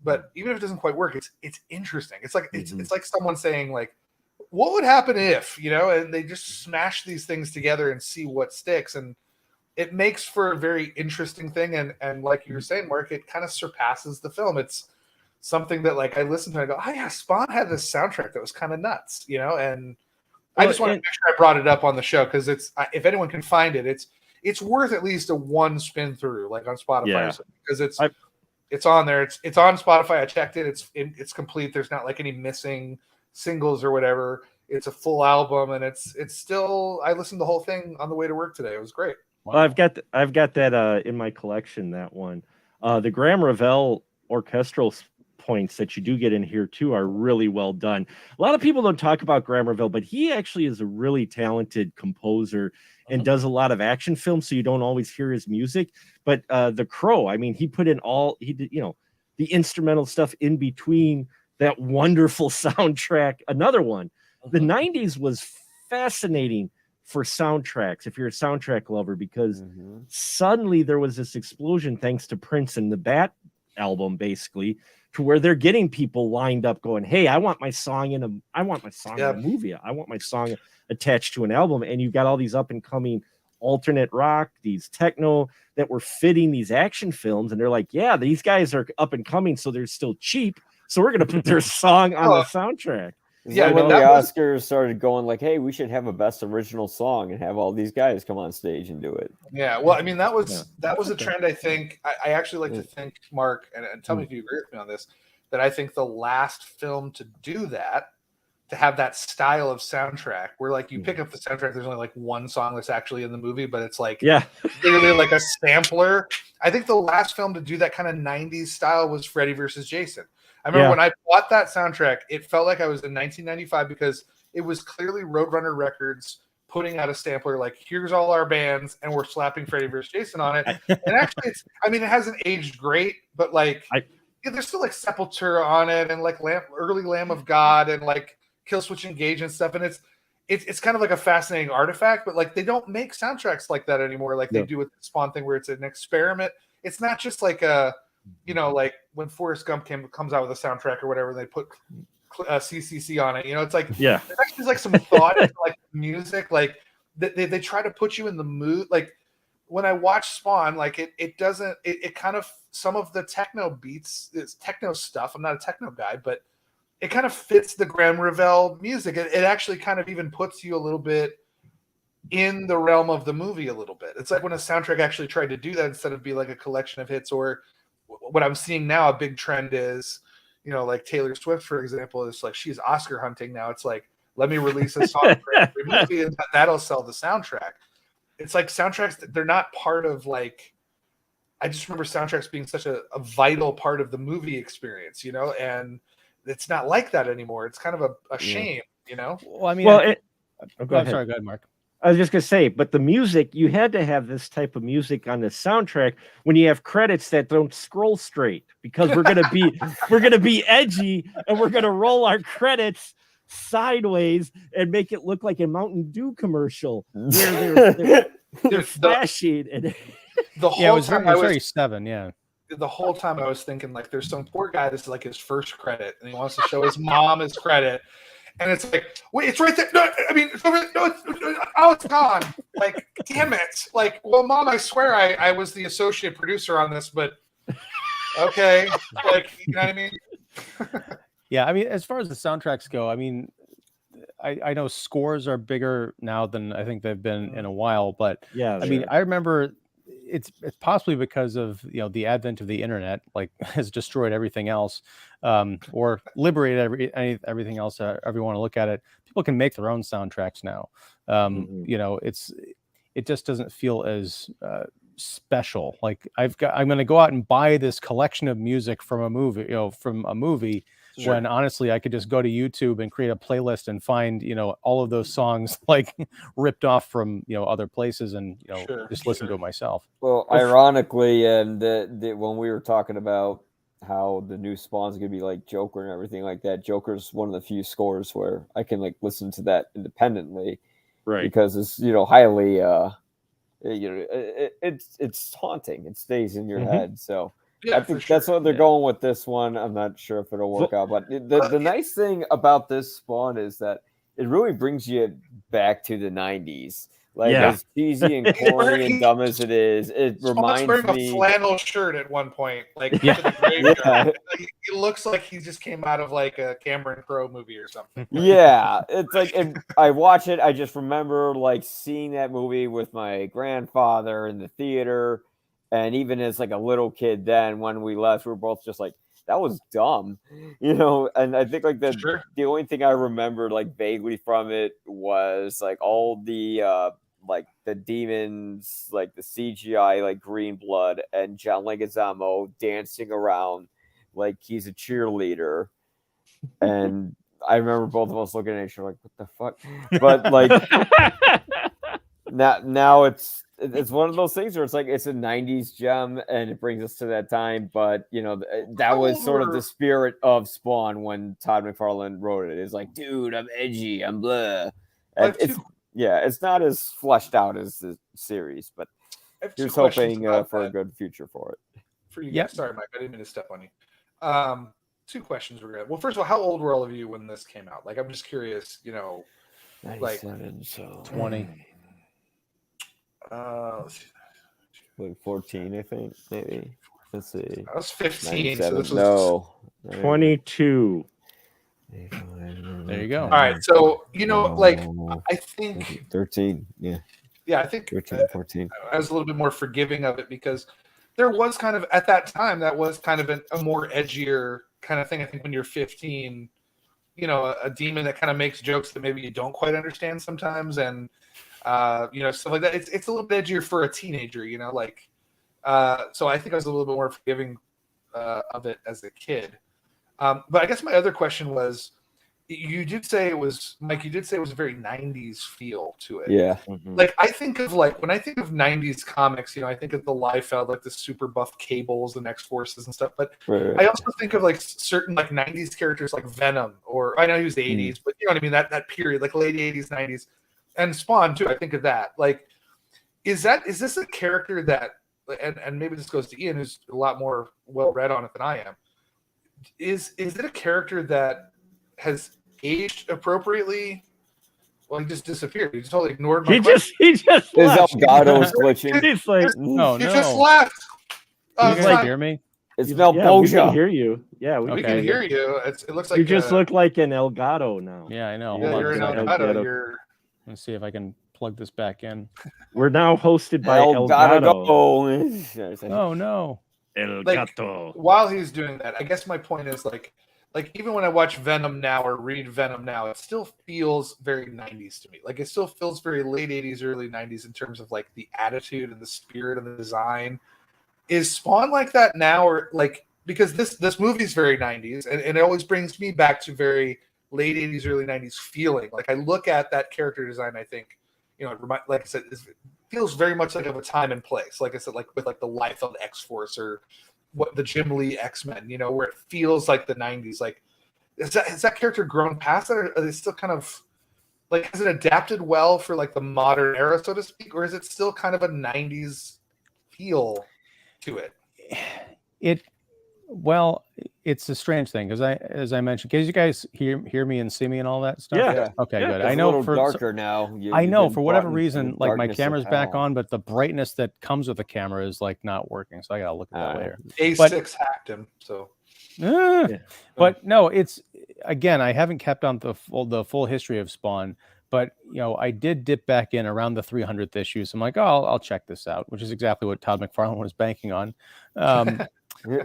But even if it doesn't quite work, it's interesting. It's like it's like someone saying like, what would happen if, and they just smash these things together and see what sticks. And it makes for a very interesting thing. And like you were saying, Mark, it kind of surpasses the film. It's something that like I listen to and I go, oh yeah, Spawn had this soundtrack that was kind of nuts, and I just want to make sure I brought it up on the show because it's, if anyone can find it, it's worth at least a one spin through, like on Spotify, because it's on there. It's on Spotify. I checked it. It's complete. There's not like any missing singles or whatever. It's a full album, and it's still. I listened to the whole thing on the way to work today. It was great. Wow. Well, I've got that in my collection. That one, the Graham Revell orchestral points that you do get in here too are really well done. A lot of people don't talk about Graham Revell, but he actually is a really talented composer and does a lot of action films, so you don't always hear his music. But The Crow, I mean, he put in he did, the instrumental stuff in between that wonderful soundtrack. Another one, the 90s was fascinating for soundtracks, if you're a soundtrack lover, because suddenly there was this explosion thanks to Prince and the Bat album, basically, to where they're getting people lined up going, hey, I want my song in a movie. I want my song attached to an album. And you've got all these up and coming alternate rock, these techno that were fitting these action films. And they're like, yeah, these guys are up and coming, so they're still cheap. So we're going to put their song on the soundtrack. Yeah, when the Oscars started going like, hey, we should have a best original song and have all these guys come on stage and do it. Yeah, well, I mean, that was a trend, I think. I actually like to think, Mark, and tell me if you agree with me on this, that I think the last film to do that, to have that style of soundtrack, where like you pick up the soundtrack, there's only like one song that's actually in the movie, but it's like literally like a sampler. I think the last film to do that kind of 90s style was Freddy versus Jason. I remember when I bought that soundtrack, it felt like I was in 1995 because it was clearly Roadrunner Records putting out a sampler like, here's all our bands, and we're slapping Freddy vs. Jason on it. And actually, it hasn't aged great, but like, there's still like Sepultura on it, and like early Lamb of God, and like Killswitch Engage and stuff. And it's kind of like a fascinating artifact, but like they don't make soundtracks like that anymore, like they do with the Spawn thing, where it's an experiment. It's not just like a, like when Forrest Gump comes out with a soundtrack or whatever, they put CCC on it. It's like there's actually like some thought into like music, like they try to put you in the mood. Like when I watch Spawn, like it doesn't. It kind of, some of the techno beats, it's techno stuff. I'm not a techno guy, but it kind of fits the Graham Revell music. It actually kind of even puts you a little bit in the realm of the movie a little bit. It's like when a soundtrack actually tried to do that instead of be like a collection of hits, or what I'm seeing now, a big trend is, like Taylor Swift, for example, is like she's Oscar hunting now. It's like, let me release a song for every movie and that'll sell the soundtrack. It's like soundtracks, they're not part of like, I just remember soundtracks being such a vital part of the movie experience, and it's not like that anymore. It's kind of a shame, Well, I mean, go ahead. Sorry, go ahead, Mark. I was just gonna say, but the music, you had to have this type of music on the soundtrack when you have credits that don't scroll straight, because we're gonna be edgy, and we're gonna roll our credits sideways and make it look like a Mountain Dew commercial where they're flashing. And the whole time it was very seven, the whole time I was thinking like, there's some poor guy, this is like his first credit, and he wants to show his mom his credit. And it's like, wait, it's right there. No, I mean, it's over there. No, it's gone. Like, damn it. Like, well, Mom, I swear I was the associate producer on this, but okay. Like, you know what I mean? Yeah, I mean, as far as the soundtracks go, I mean, I know scores are bigger now than I think they've been in a while, but I mean, I remember it's possibly because of the advent of the internet, like, has destroyed everything else, or liberated everything else. However you want to look at it, people can make their own soundtracks now. It just doesn't feel as special. Like I'm going to go out and buy this collection of music from a movie. Sure. When honestly, I could just go to YouTube and create a playlist and find, all of those songs like ripped off from, other places, and, just listen to it myself. Well, ironically, and when we were talking about how the new Spawn's gonna be like Joker and everything like that. Joker's one of the few scores where I can like listen to that independently, Right. because it's highly it's haunting. It stays in your head. So Yeah, I think for that's sure. what they're going with this one. I'm not sure if it'll work out, but the nice thing about this Spawn is that it really brings you back to the 90s. Like, as cheesy and corny and dumb as it is, it reminds wearing me a flannel shirt at one point, like Yeah. to the graveyard. Yeah. Like, he looks like he just came out of like a Cameron Crowe movie or something. Yeah, it's like, and I watch it, I just remember like seeing that movie with my grandfather in the theater, and even as like a little kid then when we left, we were both just like, that was dumb, and I think like Sure. the only thing I remember like vaguely from it was like all the like the demons, like the CGI, like green blood, and John Leguizamo dancing around like he's a cheerleader. And I remember both of us looking at each other like, what the fuck? But like now it's one of those things where it's like it's a 90s gem and it brings us to that time. But that was sort of the spirit of Spawn when Todd McFarlane wrote it. It's like, dude, I'm edgy, I'm blah. And it's not as fleshed out as the series, but here's hoping for a good future for it. For you guys, sorry, Mike, I didn't mean to step on you. 2 questions we're gonna. Well, first of all, how old were all of you when this came out? Like, I'm just curious. 97, so 20. Let's see. Like 14, I think, maybe. Let's see. I was 15. So this was 22. There you go. All right, so I think 13. Yeah. Yeah, I think 13, 14. I was a little bit more forgiving of it because there was kind of at that time that was kind of a more edgier kind of thing. I think when you're 15, a demon that kind of makes jokes that maybe you don't quite understand sometimes, and stuff like that. It's a little bit edgier for a teenager, so I think I was a little bit more forgiving of it as a kid. But I guess my other question was, you did say it was, Mike, you did say it was a very 90s feel to it. Yeah. Mm-hmm. Like, I think of when I think of 90s comics, I think of the Liefeld, like the super buff Cables and X-Forces and stuff. But I also think of certain 90s characters like Venom, or I know he was the 80s, but you know what I mean? That period, like late 80s, 90s. And Spawn too, I think of that. Like, is this a character that, and maybe this goes to Ian, who's a lot more well read on it than I am. Is it a character that has aged appropriately? Well, he just disappeared. He just totally ignored my question. He just his left. Elgato's glitching. He's like, oh he no. just left. You guys hear me? It's we can Malboja. hear you. Yeah, We can hear you. It looks like you just look like an Elgato now. Yeah, I know. Yeah, Hold you're on an a second. Elgato. Let's see if I can plug this back in. We're now hosted by Elgato. Oh no. Elgato. While he's doing that, I guess my point is like even when I watch Venom now or read Venom now, it still feels very 90s to me. Like, it still feels very late 80s, early 90s in terms of like the attitude and the spirit and the design. Is Spawn like that now, or because this movie's very 90s and it always brings me back to very late 80s, early 90s feeling. Like, I look at that character design, I think, like I said, it feels very much like of a time and place. Like I said, like with the Liefeld X-Force or what the Jim Lee X-Men, where it feels like the 90s. Like, has that character grown past that, or are they still kind of has it adapted well for the modern era, so to speak, or is it still kind of a 90s feel to it? Well, it's a strange thing because as I mentioned, can you guys hear me and see me and all that stuff? Yeah. Okay, good. It's I know a little darker now. I know for whatever reason, my camera's back on, but the brightness that comes with the camera is not working. So I gotta look at that later. A6 hacked him, so. But no, it's again, I haven't kept on the full history of Spawn, but I did dip back in around the 300th issue. So I'm like, oh, I'll check this out, which is exactly what Todd McFarlane was banking on.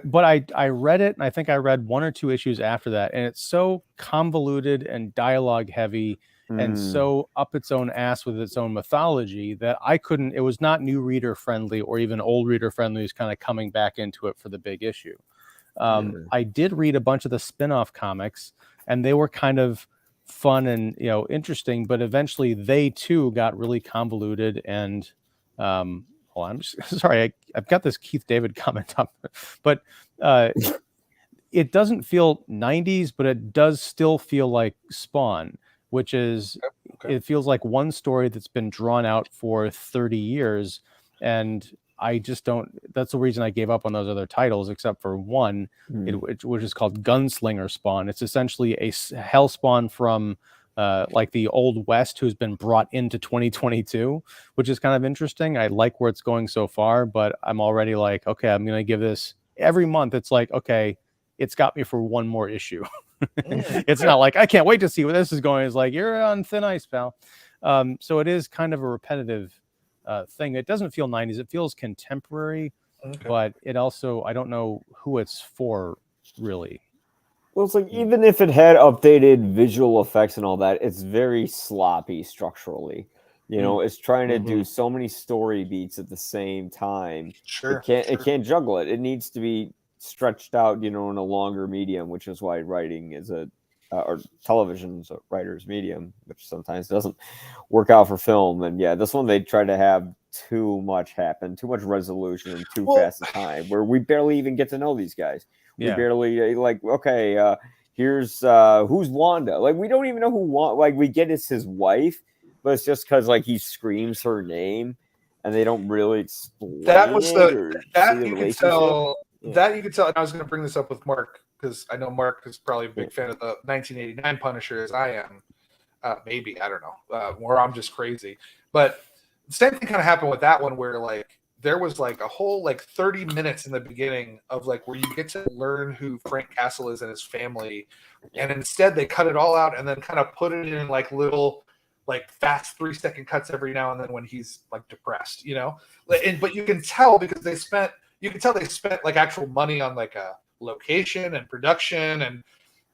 But I read it, and I think I read 1 or 2 issues after that, and it's so convoluted and dialogue heavy and so up its own ass with its own mythology that it was not new reader friendly or even old reader friendly who's kind of coming back into it for the big issue. I did read a bunch of the spin-off comics, and they were kind of fun and interesting, but eventually they too got really convoluted and I'm just sorry, I've got this Keith David comment up, but it doesn't feel 90s, but it does still feel like Spawn, which is, Okay. it feels like one story that's been drawn out for 30 years. And I just don't, that's the reason I gave up on those other titles, except for one, which is called Gunslinger Spawn. It's essentially a hell spawn from like the Old West who's been brought into 2022, which is kind of interesting. I like where it's going so far, but I'm already like, okay, I'm going to give this every month. It's like, okay, it's got me for one more issue. It's not like I can't wait to see where this is going. It's like, you're on thin ice, pal. So it is kind of a repetitive thing. It doesn't feel 90s. It feels contemporary, but it also, I don't know who it's for really. Well, it's like, even if it had updated visual effects and all that, it's very sloppy structurally. You know, it's trying to do so many story beats at the same time. Sure. It can't juggle it. It needs to be stretched out, you know, in a longer medium, which is why writing is or television's a writer's medium, which sometimes doesn't work out for film. And yeah, this one, they try to have too much happen, too much resolution, and too fast a time, where we barely even get to know these guys. We barely, like, okay, here's who's Wanda. Like, we don't even know who Wanda, like, we get it's his wife, but it's just because, like, he screams her name and they don't really explain that was it that you can tell. That you could tell. And I was going to bring this up with Mark, because I know Mark is probably a big fan of the 1989 Punisher, as I am. Maybe, I don't know, or I'm just crazy. But the same thing kind of happened with that one, where like there was like a whole like 30 minutes in the beginning of like where you get to learn who Frank Castle is and his family, and instead they cut it all out and then kind of put it in like little like fast 3-second cuts every now and then when he's like depressed, you know. But you can tell because they spent like actual money on like a location and production, and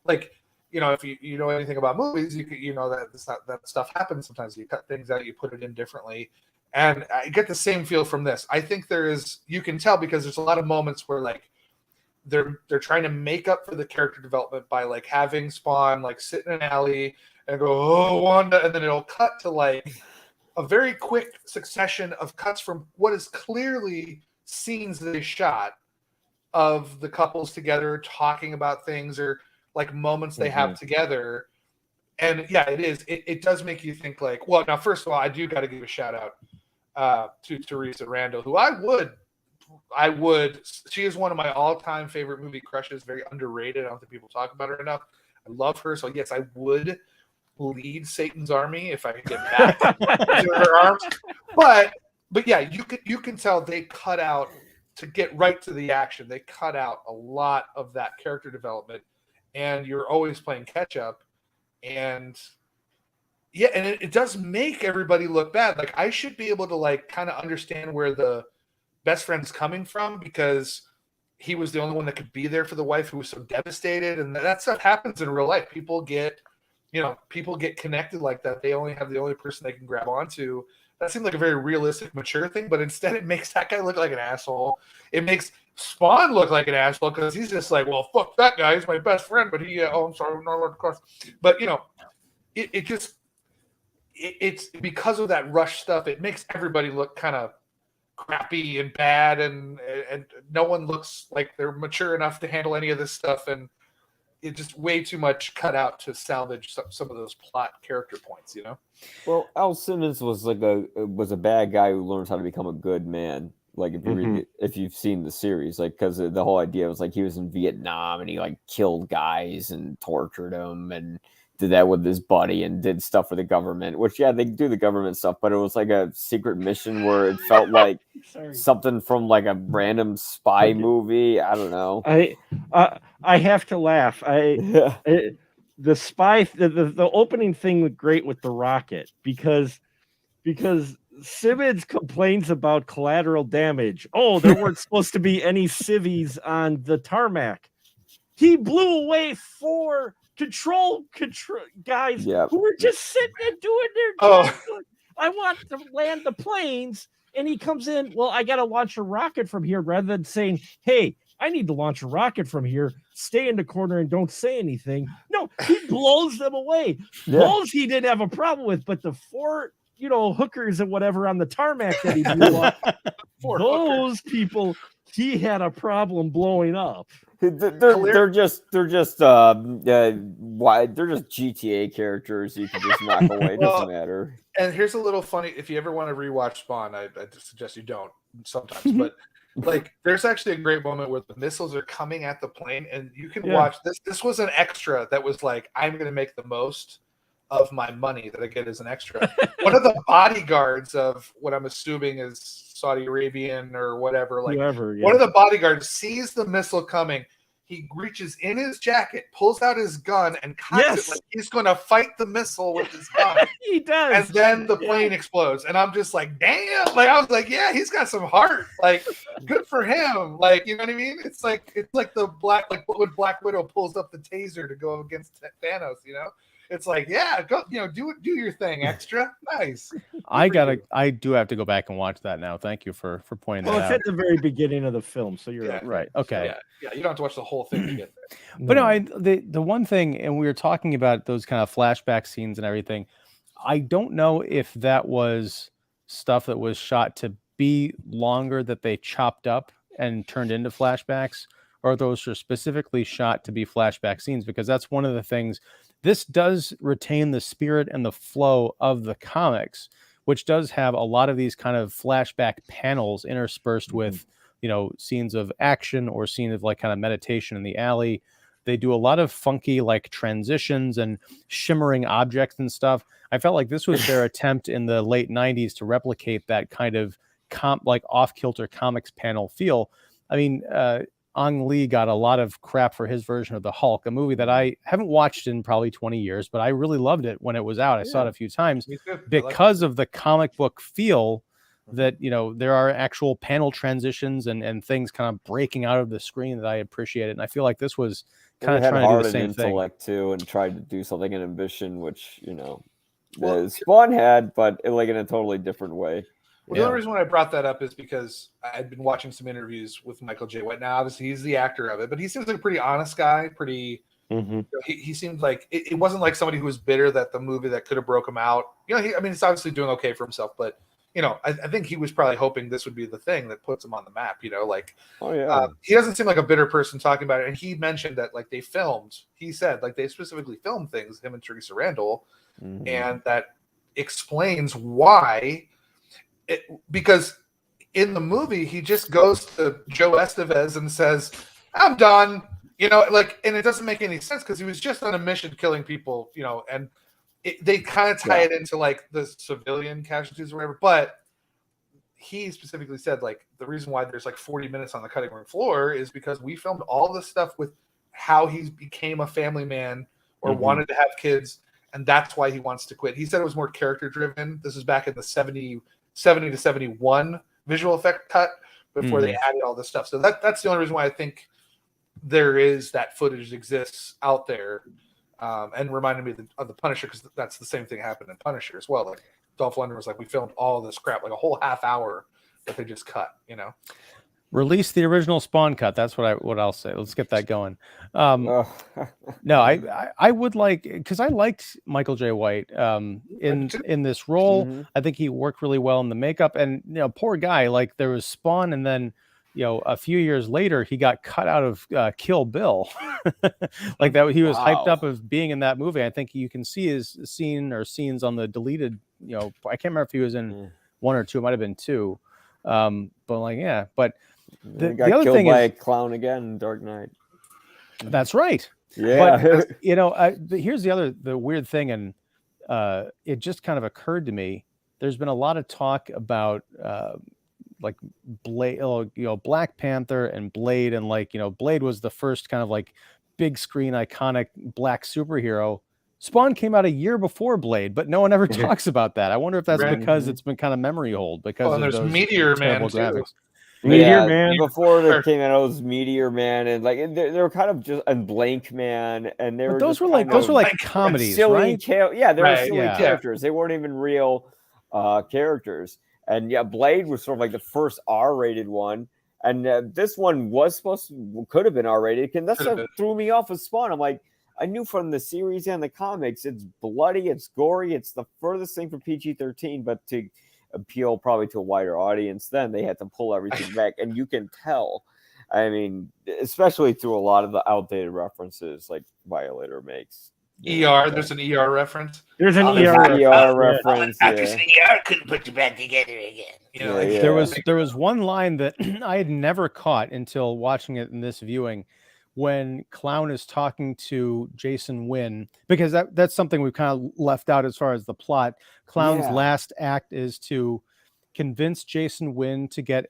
like, you know, if you know anything about movies, you know that that stuff happens sometimes. You cut things out, you put it in differently, and I get the same feel from this. I think you can tell because there's a lot of moments where like they're trying to make up for the character development by like having Spawn like sit in an alley and go, oh, Wanda, and then it'll cut to like a very quick succession of cuts from what is clearly scenes that they shot of the couples together talking about things, or like moments they have together. And yeah, it does make you think like, well, now first of all, I do got to give a shout out to Teresa Randall, who I would she is one of my all-time favorite movie crushes, very underrated. I don't think people talk about her enough. I love her, so yes, I would lead Satan's army if I could get back to her arms. But yeah, you can tell they cut out, to get right to the action, they cut out a lot of that character development, and you're always playing catch up. And yeah, and it does make everybody look bad. Like, I should be able to like kind of understand where the best friend's coming from, because he was the only one that could be there for the wife who was so devastated. And that stuff happens in real life. People get connected like that. They only have the only person they can grab onto. That seemed like a very realistic, mature thing, but instead it makes that guy look like an asshole. It makes Spawn look like an asshole because he's just like, well, fuck that guy. He's my best friend, but I'm sorry, I'm not allowed to cross. But, you know, it's because of that rush stuff, it makes everybody look kind of crappy and bad, and no one looks like they're mature enough to handle any of this stuff, and it's just way too much cut out to salvage some of those plot character points, you know? Well, Al Simmons was like a bad guy who learns how to become a good man. Like, if you read if you've seen the series, like, because the whole idea was like he was in Vietnam and he like killed guys and tortured them and did that with his buddy and did stuff for the government, which, yeah, they do the government stuff, but it was like a secret mission where it felt like something from like a random spy movie. I don't know. I have to laugh. The spy, the opening thing was great with the rocket, because Simmons complains about collateral damage. Oh, there weren't supposed to be any civvies on the tarmac. He blew away 4 control guys who were just sitting and doing their job. I want to land the planes, and he comes in, well, I got to launch a rocket from here, rather than saying, hey, I need to launch a rocket from here, stay in the corner and don't say anything. No, he blows them away. Those he didn't have a problem with, but the 4, hookers and whatever on the tarmac that he blew up, those people he had a problem blowing up. They're just GTA characters you can just knock away. It doesn't matter. And here's a little funny: if you ever want to rewatch Spawn, I suggest you don't sometimes. But like, there's actually a great moment where the missiles are coming at the plane, and you can watch this. This was an extra that was like, I'm going to make the most of my money that I get as an extra. One of the bodyguards of what I'm assuming is Saudi Arabian or whatever, like one of the bodyguards sees the missile coming. He reaches in his jacket, pulls out his gun, and cocks it like he's going to fight the missile with his gun. He does. And then the plane explodes. And I'm just like, damn. Like, I was like, yeah, he's got some heart. Like, good for him. Like, you know what I mean? It's like the when Black Widow pulls up the taser to go against Thanos, you know? It's like, yeah, go, do your thing, extra. Nice. I do have to go back and watch that now. Thank you for pointing that out. Well, it's at the very beginning of the film, so you're right. Okay. Yeah, you don't have to watch the whole thing to get there. But no, the one thing, and we were talking about those kind of flashback scenes and everything. I don't know if that was stuff that was shot to be longer that they chopped up and turned into flashbacks, or those are specifically shot to be flashback scenes, because that's one of the things. This does retain the spirit and the flow of the comics, which does have a lot of these kind of flashback panels interspersed with, scenes of action or scenes of like kind of meditation in the alley. They do a lot of funky like transitions and shimmering objects and stuff. I felt like this was their attempt in the late 90s to replicate that kind of like off-kilter comics panel feel. I mean, Ang Lee got a lot of crap for his version of the Hulk, a movie that I haven't watched in probably 20 years, but I really loved it when it was out. I saw it a few times because of the comic book feel that, there are actual panel transitions and things kind of breaking out of the screen that I appreciated. And I feel like this was kind of trying to do the same thing. Intellect too, and tried to do something in Ambition, which, Spawn had, but like in a totally different way. Well, the only reason why I brought that up is because I'd been watching some interviews with Michael J. White. Now, obviously, he's the actor of it, but he seems like a pretty honest guy. He seemed like it wasn't like somebody who was bitter that the movie that could have broke him out. He's obviously doing okay for himself, but I think he was probably hoping this would be the thing that puts him on the map. He doesn't seem like a bitter person talking about it. And he mentioned that like they said like they specifically filmed things, him and Teresa Randall, and that explains why. Because in the movie, he just goes to Joe Estevez and says, I'm done, and it doesn't make any sense because he was just on a mission killing people, and they kind of tie it into like the civilian casualties or whatever. But he specifically said like the reason why there's like 40 minutes on the cutting room floor is because we filmed all this stuff with how he became a family man or wanted to have kids. And that's why he wants to quit. He said it was more character driven. This is back in the 70 to 71 visual effect cut before they added all this stuff. So that's the only reason why I think there is that footage exists out there, and reminded me of the Punisher, because that's the same thing happened in Punisher as well. Like Dolph Lundgren was like, we filmed all this crap, like a whole half hour that they just cut, Release the original Spawn cut. That's what I'll say. Let's get that going. No, I would like, because I liked Michael J. White in this role. I think he worked really well in the makeup, and poor guy. Like there was Spawn, and then a few years later he got cut out of Kill Bill. Like that, he was hyped up of being in that movie. I think you can see his scenes on the deleted. I can't remember if he was in one or two. It might have been two. But the other thing by is a clown again in Dark Knight. That's right. Yeah. But here's the weird thing, and it just kind of occurred to me. There's been a lot of talk about like Blade, Black Panther and Blade, and Blade was the first kind of like big screen iconic black superhero. Spawn came out a year before Blade, but no one ever talks about that. I wonder if that's because it's been kind of memory hold because of there's those Meteor Man graphics. Meteor Man before they came out, it was Meteor Man, and like they were kind of just and Blank Man, and they were those were like comedies, silly right? They were silly characters. They weren't even real characters. And Blade was sort of like the first R-rated one, and this one could have been R-rated. And that's what threw me off with Spawn. I'm like, I knew from the series and the comics, it's bloody, it's gory, it's the furthest thing from PG-13, but to appeal probably to a wider audience, then they had to pull everything back, and you can tell. I mean, especially to a lot of the outdated references like Violator makes. ER, there's an ER reference. There's an There's ER an ER reference. Actress in ER couldn't put you back together again. You know, like, There was one line that I had never caught until watching it in this viewing, when Clown is talking to Jason Wynn, because that's something we've kind of left out as far as the plot. Clown's last act is to convince Jason Wynn to get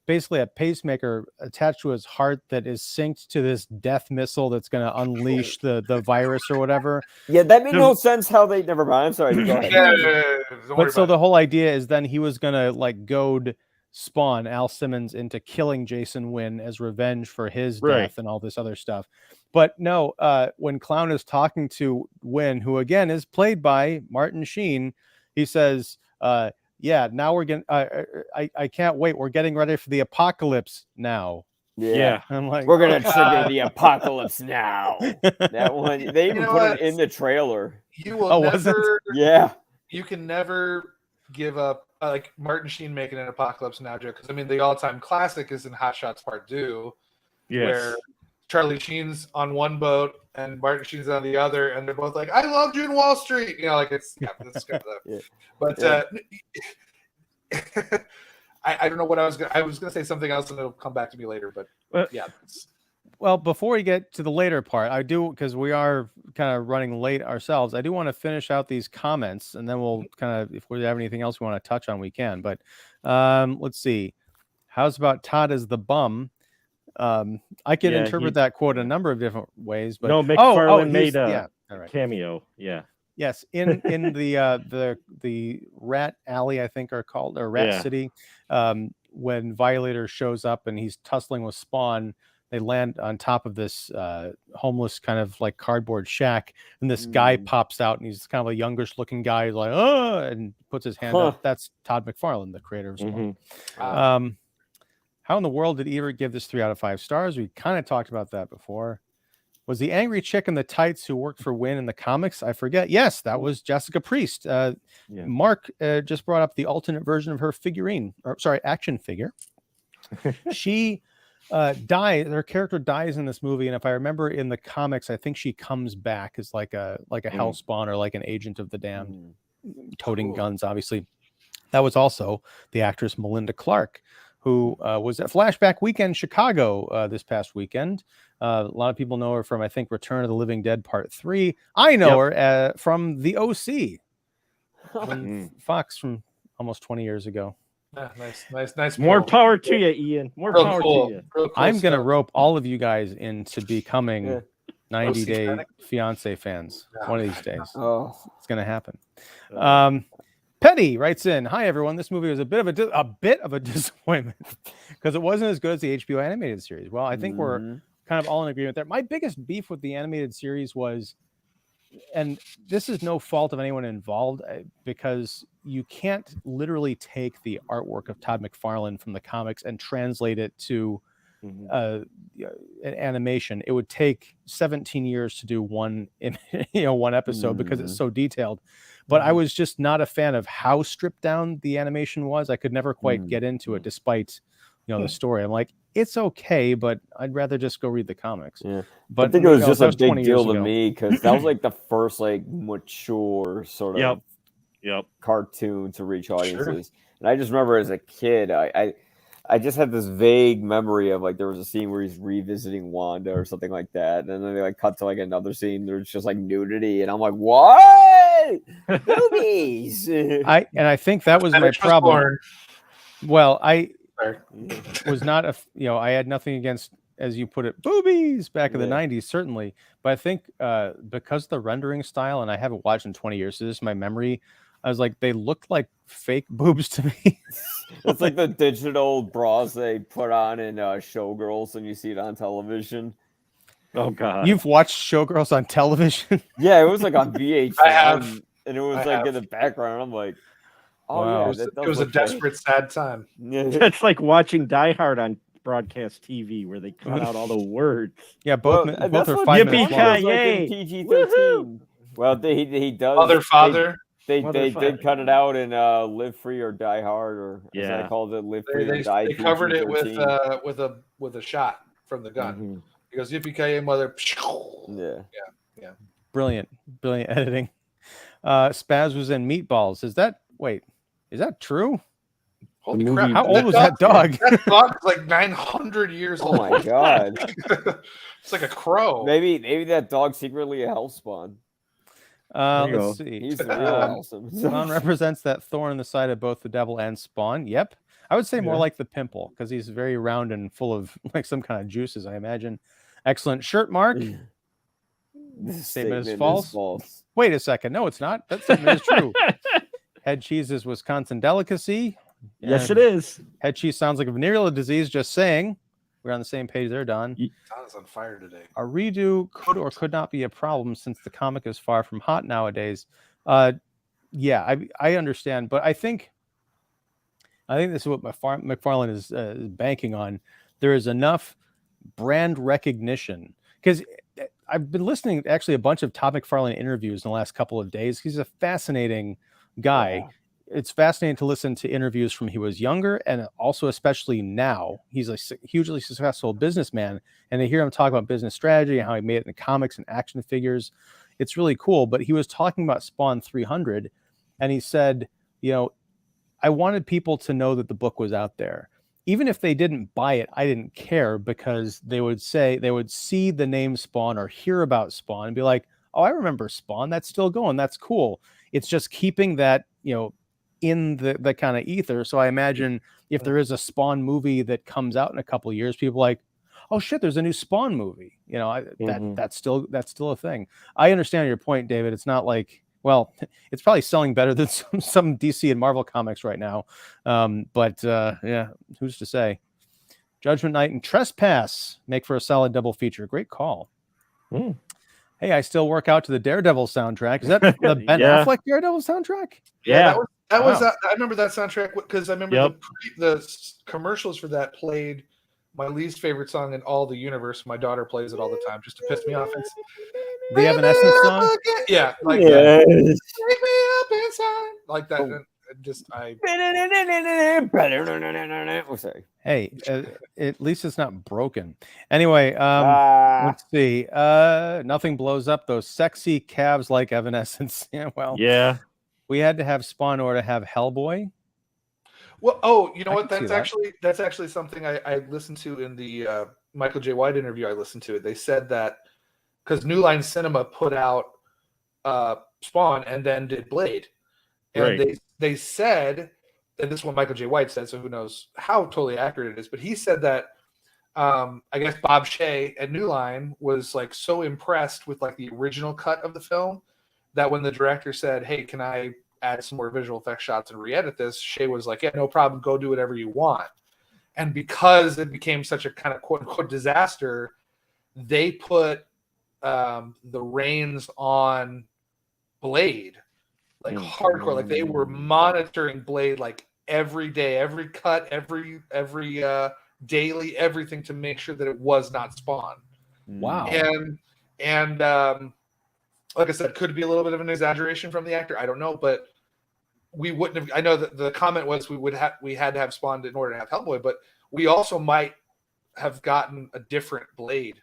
basically a pacemaker attached to his heart that is synced to this death missile that's going to unleash the virus or whatever. Yeah, that made no sense how they never mind. I'm sorry. Go ahead. But so the whole idea is then he was going to like goad Spawn, Al Simmons, into killing Jason Wynn as revenge for his death and all this other stuff. But no, when Clown is talking to Wynn, who again is played by Martin Sheen, he says, yeah, now we're getting. I can't wait. We're getting ready for the apocalypse now. Yeah. I'm like, we're gonna trigger the apocalypse now. That one, they even put it in the trailer. You will never. Yeah. You can never give up. Like Martin Sheen making an apocalypse now joke, because I mean the all-time classic is in Hot Shots Part 2, where Charlie Sheen's on one boat and Martin Sheen's on the other, and they're both like, "I loved you in Wall Street," you know, like it's that's kind of But I don't know what I was gonna say something else, and it'll come back to me later. But yeah. Well, before we get to the later part, I do, because we are kind of running late ourselves, I do want to finish out these comments, and then we'll kind of, if we have anything else we want to touch on, we can. But let's see. How's about Todd as the bum? I could interpret that quote a number of different ways. But no, McFarlane made a cameo. Yeah. Yes, in the Rat Alley, I think are called, or Rat City, when Violator shows up and he's tussling with Spawn. They land on top of this homeless kind of like cardboard shack, and this guy pops out, and he's kind of a youngish looking guy. He's like, oh, and puts his hand up. That's Todd McFarlane, the creator of Spawn. How in the world did Ebert give this 3 out of 5 stars? We kind of talked about that before. Was the angry chick in the tights who worked for Wynn in the comics? I forget. Yes, that was Jessica Priest. Mark just brought up the alternate version of her action figure. She her character dies in this movie, and if I remember in the comics, I think she comes back as like a hellspawn or like an agent of the damned, toting guns. Obviously, that was also the actress Melinda Clarke, who was at Flashback Weekend Chicago this past weekend. A lot of people know her from, I think, Return of the Living Dead Part 3. I know her from The OC, Fox, from almost 20 years ago. Nice. More power to you, Ian. More power to you. Cool I'm going to rope all of you guys into becoming 90 Day Fiance fans one of these days. It's going to happen. Petty writes in, "Hi everyone. This movie was a bit of a disappointment because it wasn't as good as the HBO animated series." Well, I think we're kind of all in agreement there. My biggest beef with the animated series was, and this is no fault of anyone involved, because you can't literally take the artwork of Todd McFarlane from the comics and translate it to an animation. It would take 17 years to do one episode because it's so detailed. But I was just not a fan of how stripped down the animation was. I could never quite get into it, despite the story. I'm like, it's okay, but I'd rather just go read the comics. Yeah, but I think it was just a big deal to me because that was like the first like mature sort of cartoon to reach audiences. And I just remember as a kid, I just had this vague memory of like there was a scene where he's revisiting Wanda or something like that, and then they like cut to like another scene. There's just like nudity, and I'm like, what? Boobies. I think that was my problem. Well, I was not I had nothing against, as you put it, boobies back in the 90s, certainly. But I think because the rendering style, and I haven't watched in 20 years, so this is my memory, I was like, they looked like fake boobs to me. It's like the digital bras they put on in Showgirls and you see it on television. Oh, God. You've watched Showgirls on television? Yeah, it was like on VH1. I have. And it was in the background. I'm like, oh, wow. yeah. It was a desperate, sad time. It's like watching Die Hard on broadcast TV where they cut out all the words. Yeah, both are 5 minutes long. PG-13. Well, he does. Father. They Motherfucker. did cut it out in Live Free or Die Hard, or as I Yeah. called it, Live Free or Die They covered it PG-13. with a shot from the gun. Mhm. He goes, "Yippee-ki-yay, mother!" Yeah. Brilliant editing. Spaz was in Meatballs. Is that true? Holy The crap! movie- How old was that dog? That dog's like 900 years Oh old. my god. It's like a crow. Maybe that dog's secretly a hellspawn. There you Let's go. see. He's the real awesome. Spawn represents that thorn in the side of both the devil and Spawn. Yep. I would say more Yeah. like the pimple because he's very round and full of like some kind of juices, I imagine. Excellent shirt, Mark. This Statement is false. false. Wait a second. No, it's not. That statement is true. Head cheese is Wisconsin delicacy. Yes, And it is. Head cheese sounds like a venereal disease. Just saying. We're on the same page there, Don. Don's on fire today. A redo could or could not be a problem since the comic is far from hot nowadays. Yeah, I understand, but I think this is what McFarlane is banking on. There is enough brand recognition because I've been listening to actually a bunch of Todd McFarlane interviews in the last couple of days. He's a fascinating guy. Yeah. It's fascinating to listen to interviews from he was younger and also especially now. He's a hugely successful businessman, and to hear him talk about business strategy and how he made it in comics and action figures, it's really cool. But he was talking about Spawn 300, and he said, I wanted people to know that the book was out there. Even if they didn't buy it, I didn't care because they would see the name Spawn or hear about Spawn and be like, oh, I remember Spawn. That's still going. That's cool. It's just keeping that, in the kind of ether. So I imagine if there is a Spawn movie that comes out in a couple of years, people are like, oh shit, there's a new Spawn movie. That's still a thing. I understand your point, David. It's not like, well, it's probably selling better than some DC and Marvel comics right now. But who's to say? Judgment Night and Trespass make for a solid double feature. Great call. Mm. Hey, I still work out to the Daredevil soundtrack. Is that the Ben Affleck Daredevil soundtrack? Yeah, that was Wow. I remember that soundtrack because I remember the commercials for that played my least favorite song in all the universe. My daughter plays it all the time just to piss me off. It's the Evanescence song. Yeah, like Yes. take me up inside, like that. And Oh, sorry. Hey, at least it's not broken. Anyway, let's see. Nothing blows up those sexy calves like Evanescence. Yeah. We had to have Spawn or to have Hellboy. Well, you know I what? can see That's actually something I listened to in the Michael J. White interview. I listened to it. They said that because New Line Cinema put out Spawn and then did Blade, and they said, and this is what Michael J. White said, so who knows how totally accurate it is, but he said that I guess Bob Shea at New Line was like so impressed with like the original cut of the film that when the director said, hey, can I add some more visual effects shots and re-edit this, Shea was like, yeah, no problem, go do whatever you want. And because it became such a kind of quote unquote disaster, they put the reins on Blade like hardcore. Like they were monitoring Blade like every day, every cut, every daily, everything to make sure that it was not Spawn. Wow. And like I said, could be a little bit of an exaggeration from the actor. I don't know, but we wouldn't have. I know that the comment was we had to have Spawn in order to have Hellboy, but we also might have gotten a different Blade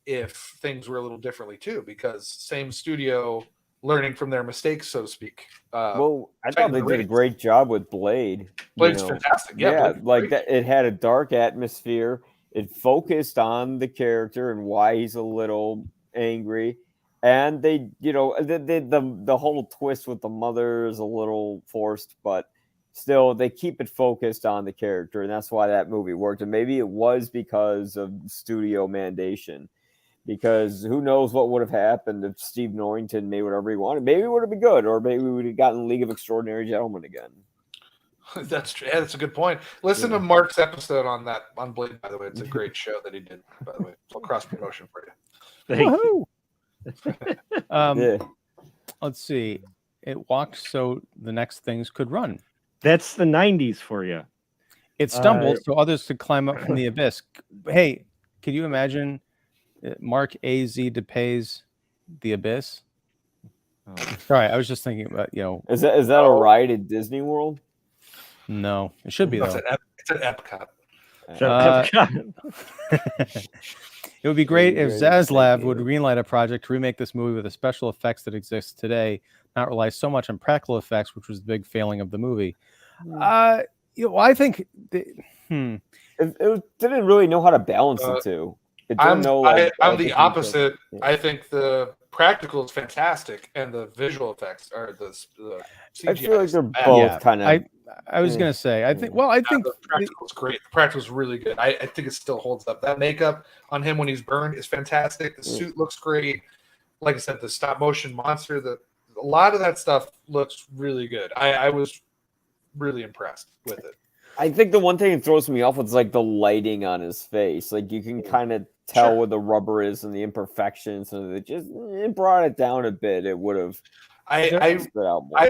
if things were a little differently too, because same studio learning from their mistakes, so to speak. I thought they did a great job with Blade. Blade's fantastic. Yeah, like that. It had a dark atmosphere. It focused on the character and why he's a little angry. And they, the whole twist with the mother is a little forced, but still they keep it focused on the character, and that's why that movie worked. And maybe it was because of studio mandation. Because who knows what would have happened if Steve Norrington made whatever he wanted. Maybe it would have been good, or maybe we would have gotten League of Extraordinary Gentlemen again. That's true. Yeah, that's a good point. Listen to Mark's episode on Blade, by the way. It's a great show that he did, by the way. It's a cross promotion for you. Thank you. Let's see. It walked so the next things could run. That's the 90s for you. It stumbled so others could climb up from the abyss. Hey, can you imagine Mark A.Z. Dippe's The Abyss? Sorry, I was just thinking about Is that a ride at Disney World? No, it should be No, though. it's an Epcot. It would be great if Zaslav would you. greenlight a project to remake this movie with the special effects that exist today, not rely so much on practical effects, which was the big failing of the movie. I think It didn't really know how to balance the two. It didn't I'm know. Like, I'm all the details. opposite. Yeah. I think the practical is fantastic, and the visual effects are the CGI. I feel like they're bad. both kind of. I was gonna say I think The practical is great. The practical is really good. I think it still holds up. That makeup on him when he's burned is fantastic. The suit looks great. Like I said, the stop motion monster, a lot of that stuff looks really good. I was really impressed with it. I think the one thing that throws me off was like the lighting on his face. Like you can kind of tell where the rubber is and the imperfections, and it brought it down a bit. It would have. I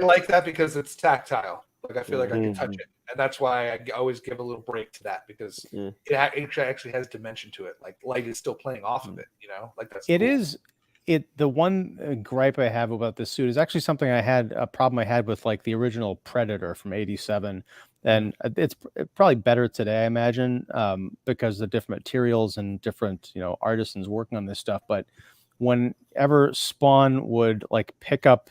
like that because it's tactile. Like I feel like I can touch it, and that's why I always give a little break to that because it actually has dimension to it. Like light is still playing off of it. Like that's cool. The one gripe I have about this suit is actually something a problem I had with like the original Predator from '87, and it's probably better today, I imagine, because the different materials and different artisans working on this stuff. But whenever Spawn would like pick up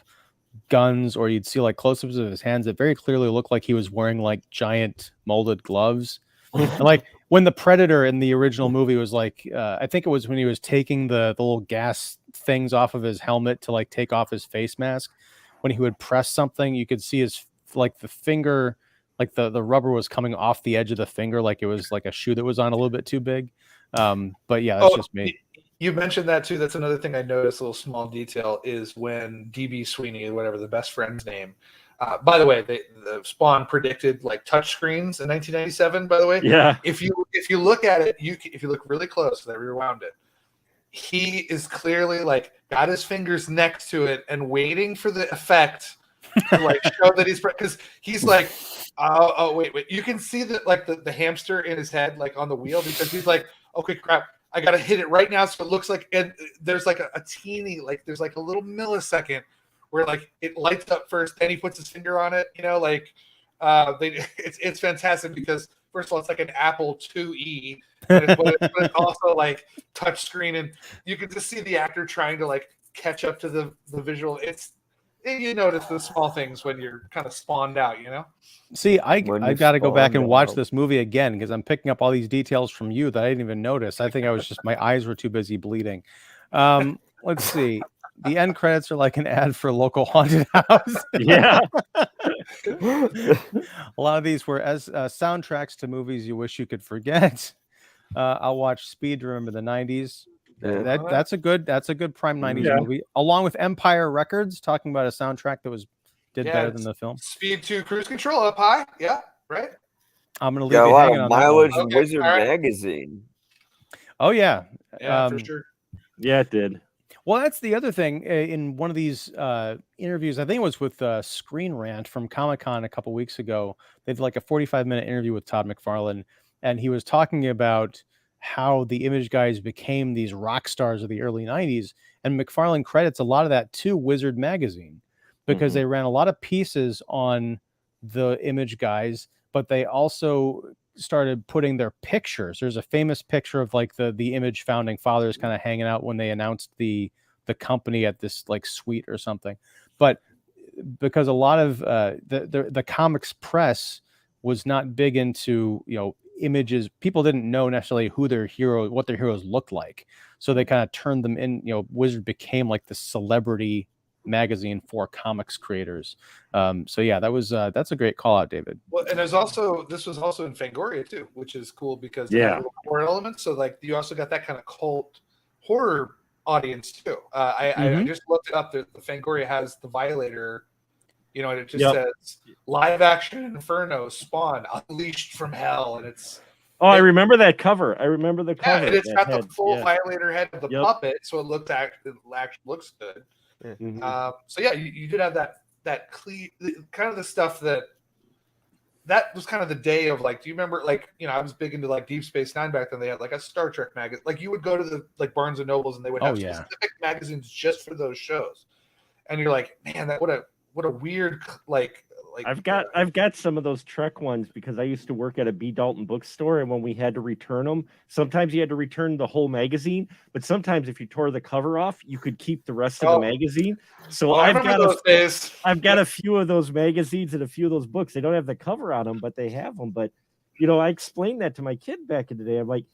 guns or you'd see like close-ups of his hands, it very clearly looked like he was wearing like giant molded gloves. And like when the Predator in the original movie was like, I think it was when he was taking the little gas things off of his helmet to like take off his face mask. When he would press something, you could see his like the finger, like the rubber was coming off the edge of the finger, like it was like a shoe that was on a little bit too big. But yeah, that's just me. You mentioned that too. That's another thing I noticed. A little small detail is when DB Sweeney, whatever the best friend's name. By the way, the Spawn predicted like touch screens in 1997. By the way, yeah. If you look at it, if you look really close, I rewound it. He is clearly like got his fingers next to it and waiting for the effect to like show that because he's like, oh wait, you can see that like the hamster in his head like on the wheel because he's like, okay, crap. I gotta hit it right now, so it looks like, and there's like a teeny, like there's like a little millisecond where like it lights up first, then he puts his finger on it. It's fantastic because first of all, it's like an Apple IIe, but it's also like touch screen, and you can just see the actor trying to like catch up to the visual. You notice the small things when you're kind of spawned out, See, I got to go back and watch this movie again because I'm picking up all these details from you that I didn't even notice. I think my eyes were too busy bleeding. Let's see. The end credits are like an ad for a local haunted house. Yeah. A lot of these were as soundtracks to movies you wish you could forget. I'll watch Speed to remember the 90s. That's a good prime 90s movie, along with Empire Records, talking about a soundtrack that did better than the film. Speed 2 Cruise Control up high. Yeah, right. I'm gonna leave you hanging on Mileage that and Wizard magazine. Oh yeah. For sure. Yeah, it did. Well, that's the other thing. In one of these interviews, I think it was with Screen Rant from Comic-Con a couple weeks ago, they did like a 45-minute interview with Todd McFarlane, and he was talking about how the Image guys became these rock stars of the early 90s. And McFarlane credits a lot of that to Wizard magazine because they ran a lot of pieces on the Image guys, but they also started putting their pictures. There's a famous picture of like the Image founding fathers kind of hanging out when they announced the company at this like suite or something. But because a lot of the comics press was not big into images, people didn't know necessarily what their heroes looked like, so they kind of turned them in. Wizard became like the celebrity magazine for comics creators. So yeah, that's a great call out, David. Well, and this was also in Fangoria too, which is cool because horror elements. So like you also got that kind of cult horror audience too. I just looked it up. The Fangoria has the Violator. And it just says live action Inferno Spawn Unleashed from Hell, and it's. Oh, I remember that cover. I remember the cover. And it's got the full Violator head of the puppet, so it actually looks good. So yeah, you did have that kind of the stuff that was kind of the day of like. Do you remember I was big into like Deep Space Nine back then. They had like a Star Trek magazine. Like you would go to the like Barnes and Nobles and they would have specific magazines just for those shows. and you're like, man, that what a weird like. I've got some of those Trek ones because I used to work at a B. Dalton bookstore, and when we had to return them, sometimes you had to return the whole magazine, but sometimes if you tore the cover off, you could keep the rest of the magazine. So I've got a few of those magazines and a few of those books. They don't have the cover on them, but they have them. But I explained that to my kid back in the day. I'm like,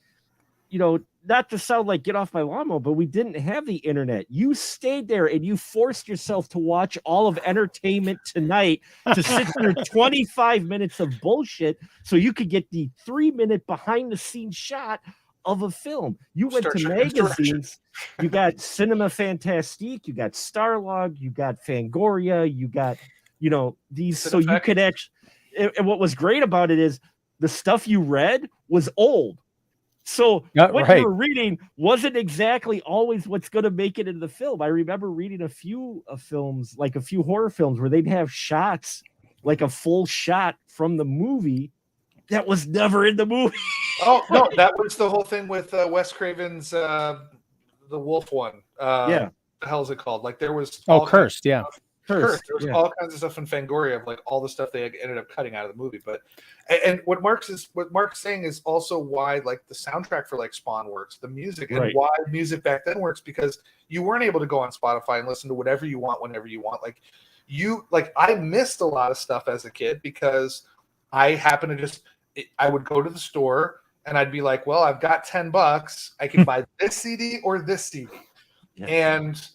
not to sound like get off my lawnmower, but we didn't have the internet. You stayed there and you forced yourself to watch all of Entertainment Tonight to sit through 25 minutes of bullshit so you could get the 3-minute behind the scenes shot of a film. You went to magazines, you got Cinema Fantastique, you got Starlog, you got Fangoria, you got, these, so you could actually, and what was great about it is the stuff you read was old. So what you were reading wasn't exactly always what's going to make it in the film. I remember reading a few films, like a few horror films, where they'd have shots, like a full shot from the movie that was never in the movie. Oh, no, that was the whole thing with Wes Craven's The Wolf one. Yeah. The hell is it called? Like there was... Cursed, yeah. Cursed. There was all kinds of stuff in Fangoria of like all the stuff they ended up cutting out of the movie. But and what Mark's saying is also why like the soundtrack for like Spawn works, the music, and why music back then works, because you weren't able to go on Spotify and listen to whatever you want whenever you want. I missed a lot of stuff as a kid because I happened to I would go to the store and I'd be like, well, I've got $10. I can buy this CD or this CD. Yeah. And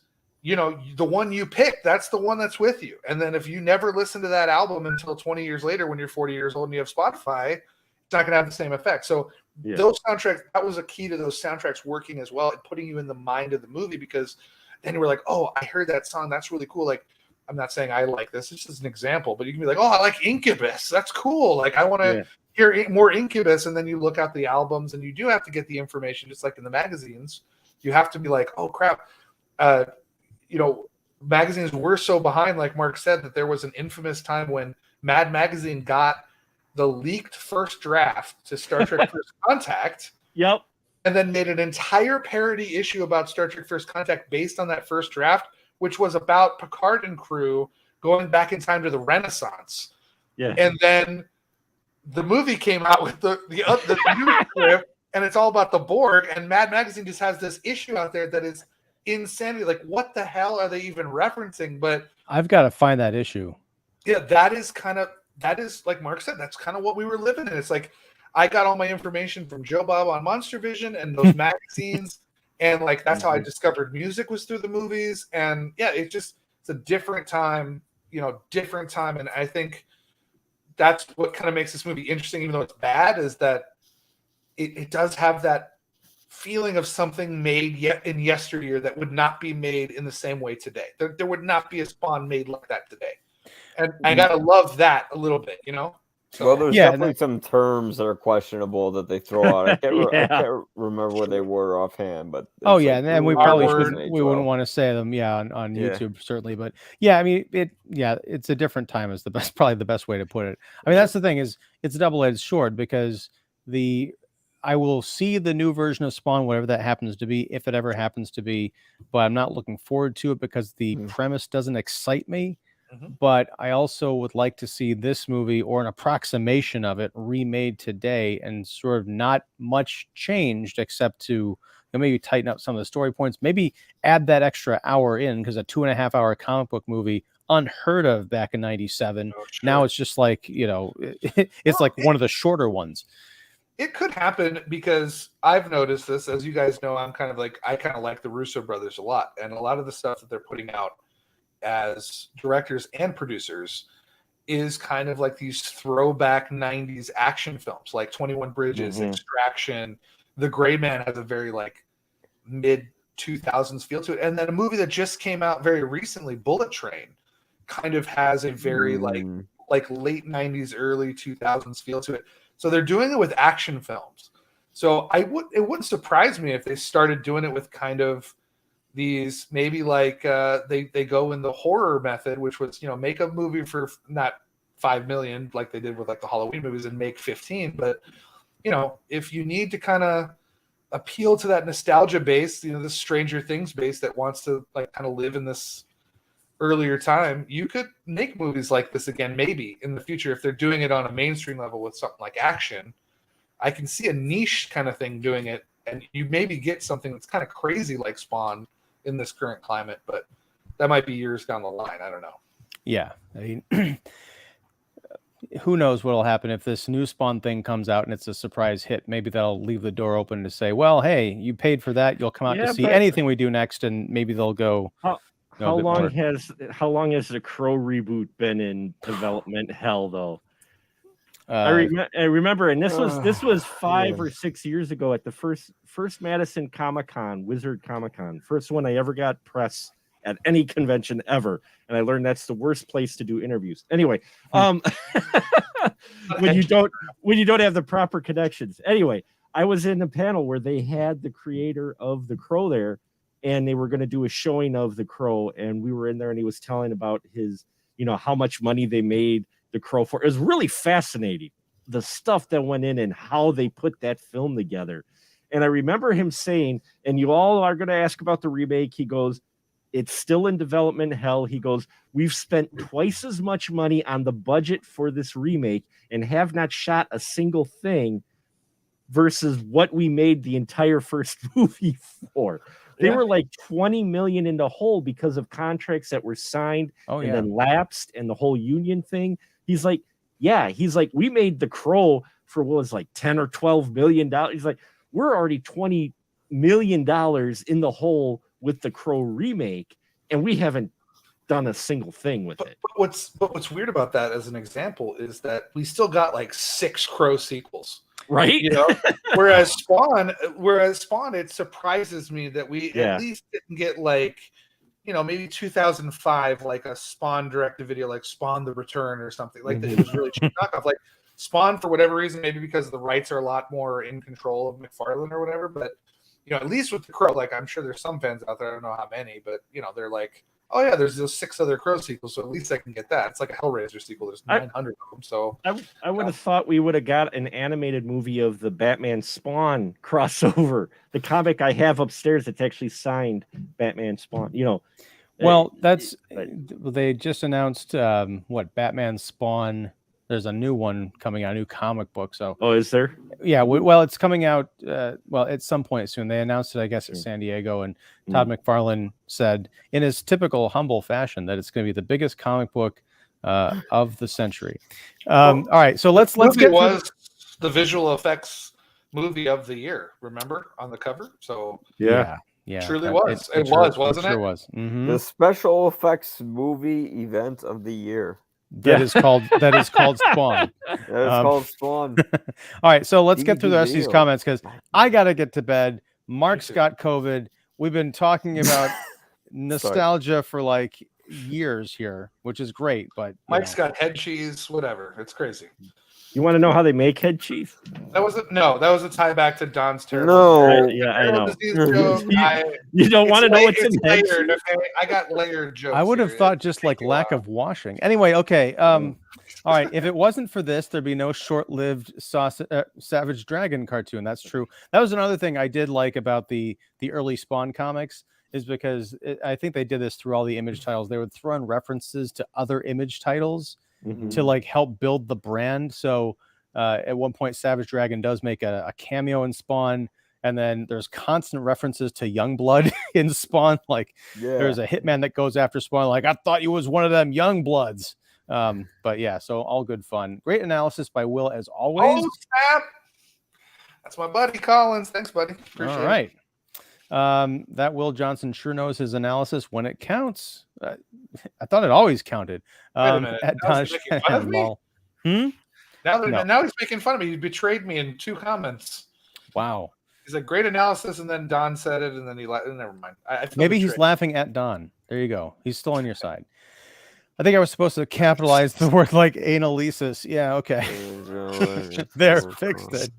the one you pick, that's the one that's with you. And then if you never listen to that album until 20 years later, when you're 40 years old and you have Spotify, it's not going to have the same effect. So those soundtracks, that was a key to those soundtracks working as well, and putting you in the mind of the movie, because then you were like, oh, I heard that song. That's really cool. Like, I'm not saying I like this. It's just an example, but you can be like, oh, I like Incubus. That's cool. Like, I want to hear more Incubus. And then you look out the albums and you do have to get the information, just like in the magazines. You have to be like, oh, crap. Magazines were so behind, like Mark said, that there was an infamous time when Mad Magazine got the leaked first draft to Star Trek First Contact. Yep. And then made an entire parody issue about Star Trek First Contact based on that first draft, which was about Picard and crew going back in time to the Renaissance. Yeah. And then the movie came out with the new script, and it's all about the Borg, and Mad Magazine just has this issue out there that is insanity. Like, what the hell are they even referencing? But I've got to find that issue. Yeah, that is like Mark said, that's kind of what we were living in. It's like I got all my information from Joe Bob on Monster Vision and those magazines, and like that's how I discovered music, was through the movies. And yeah, it's a different time, and I think that's what kind of makes this movie interesting, even though it's bad, is that it does have that feeling of something made yet in yesteryear that would not be made in the same way today. There would not be a Spawn made like that today. And I gotta love that a little bit, So, well, there's definitely some terms that are questionable that they throw out. I can't remember what they were offhand, but and we probably wouldn't want to say them, on YouTube certainly, but it's a different time is probably the best way to put it. I mean, that's the thing, is it's a double-edged sword, because I will see the new version of Spawn, whatever that happens to be, if it ever happens to be, but I'm not looking forward to it because the premise doesn't excite me. But I also would like to see this movie, or an approximation of it, remade today and sort of not much changed, except to maybe tighten up some of the story points, maybe add that extra hour in, because a 2.5-hour comic book movie, unheard of back in '97. Oh, sure. Now it's just like, it's like one of the shorter ones. It could happen, because I've noticed this. As you guys know, I kind of like the Russo brothers a lot. And a lot of the stuff that they're putting out as directors and producers is kind of like these throwback 90s action films, like 21 Bridges, Extraction. The Gray Man has a very like mid 2000s feel to it. And then a movie that just came out very recently, Bullet Train, kind of has a very like late 90s, early 2000s feel to it. So they're doing it with action films. So it wouldn't surprise me if they started doing it with kind of these, maybe like they go in the horror method, which was, make a movie for not $5 million like they did with like the Halloween movies and make 15. But, if you need to kind of appeal to that nostalgia base, the Stranger Things base that wants to like kind of live in this earlier time, you could make movies like this again, maybe in the future, if they're doing it on a mainstream level with something like action. I can see a niche kind of thing doing it, and you maybe get something that's kind of crazy like Spawn in this current climate, but that might be years down the line. I don't know. Yeah. I mean, who knows what'll happen if this new Spawn thing comes out and it's a surprise hit. Maybe that'll leave the door open to say, well, hey, you paid for that. You'll come out to see anything we do next. And maybe they'll go. How long has the Crow reboot been in development hell though? I remember, and this was 5 or 6 years ago at the first Madison Comic-Con, Wizard Comic-Con, first one I ever got press at any convention ever, and I learned that's the worst place to do interviews. Anyway, when you don't have the proper connections. Anyway, I was in a panel where they had the creator of The Crow there, and they were going to do a showing of The Crow, and we were in there, and he was telling about his, how much money they made The Crow for. It was really fascinating, the stuff that went in and how they put that film together. And I remember him saying, and you all are going to ask about the remake. He goes, it's still in development hell. He goes, we've spent twice as much money on the budget for this remake and have not shot a single thing versus what we made the entire first movie for. They were like 20 million in the hole because of contracts that were signed and then lapsed and the whole union thing. He's like, we made The Crow for what was like 10 or 12 million dollars. He's like, we're already $20 million in the hole with The Crow remake, and we haven't done a single thing with it. But what's weird about that as an example is that we still got like 6 Crow sequels. Right. Whereas Spawn, it surprises me that we at least didn't get like, maybe 2005, like a Spawn directed video, like Spawn the Return or something like that. It was really cheap knockoff. Like Spawn, for whatever reason, maybe because the rights are a lot more in control of McFarlane or whatever. But at least with The Crow, like I'm sure there's some fans out there, I don't know how many, but they're like, oh yeah, there's those 6 other Crow sequels, so at least I can get that. It's like a Hellraiser sequel. There's 900 of them. So I would have thought we would have got an animated movie of the Batman Spawn crossover. The comic I have upstairs that's actually signed Batman Spawn. Well, they just announced Batman Spawn. There's a new one coming out, a new comic book. So, is there? Yeah. Well, it's coming out. At some point soon. They announced it, I guess, at San Diego, and Todd McFarlane said, in his typical humble fashion, that it's going to be the biggest comic book of the century. All right, so let's get. It was the visual effects movie of the year. Remember on the cover? So yeah. Truly was. It was, wasn't it? Sure was. Mm-hmm. The special effects movie event of the year. That is called Spawn. That is called Spawn. All right, so let's get through the rest of these comments because I got to get to bed. Mark's got COVID. We've been talking about nostalgia for like years here, which is great. But Mike's got head cheese, whatever. It's crazy. You want to know how they make head cheese? That was a tie back to Don's terrible. No, I know. You don't want to know what's in head cheese. Okay? I got layered jokes. I would have thought just like lack of washing. Anyway, okay. All right. If it wasn't for this, there'd be no short-lived Savage Dragon cartoon. That's true. That was another thing I did like about the early Spawn comics, is because I think they did this through all the Image titles. They would throw in references to other Image titles to like help build the brand. So at one point, Savage Dragon does make a cameo in Spawn, and then there's constant references to Youngblood in Spawn. Like there's a hitman that goes after Spawn. Like, I thought you was one of them Youngbloods. But yeah, so all good fun. Great analysis by Will as always. Oh, snap. That's my buddy Collins. Thanks, buddy. Appreciate all right. That Will Johnson sure knows his analysis when it counts. I thought it always counted. Wait a minute. Now he's making fun of me? Now he's making fun of me. He betrayed me in 2 comments. Wow. He's like, great analysis, and then Don said it, and then he never mind. Maybe he's laughing at Don. There you go. He's still on your side. I think I was supposed to capitalize the word like analysis. Yeah, okay. There, fixed it.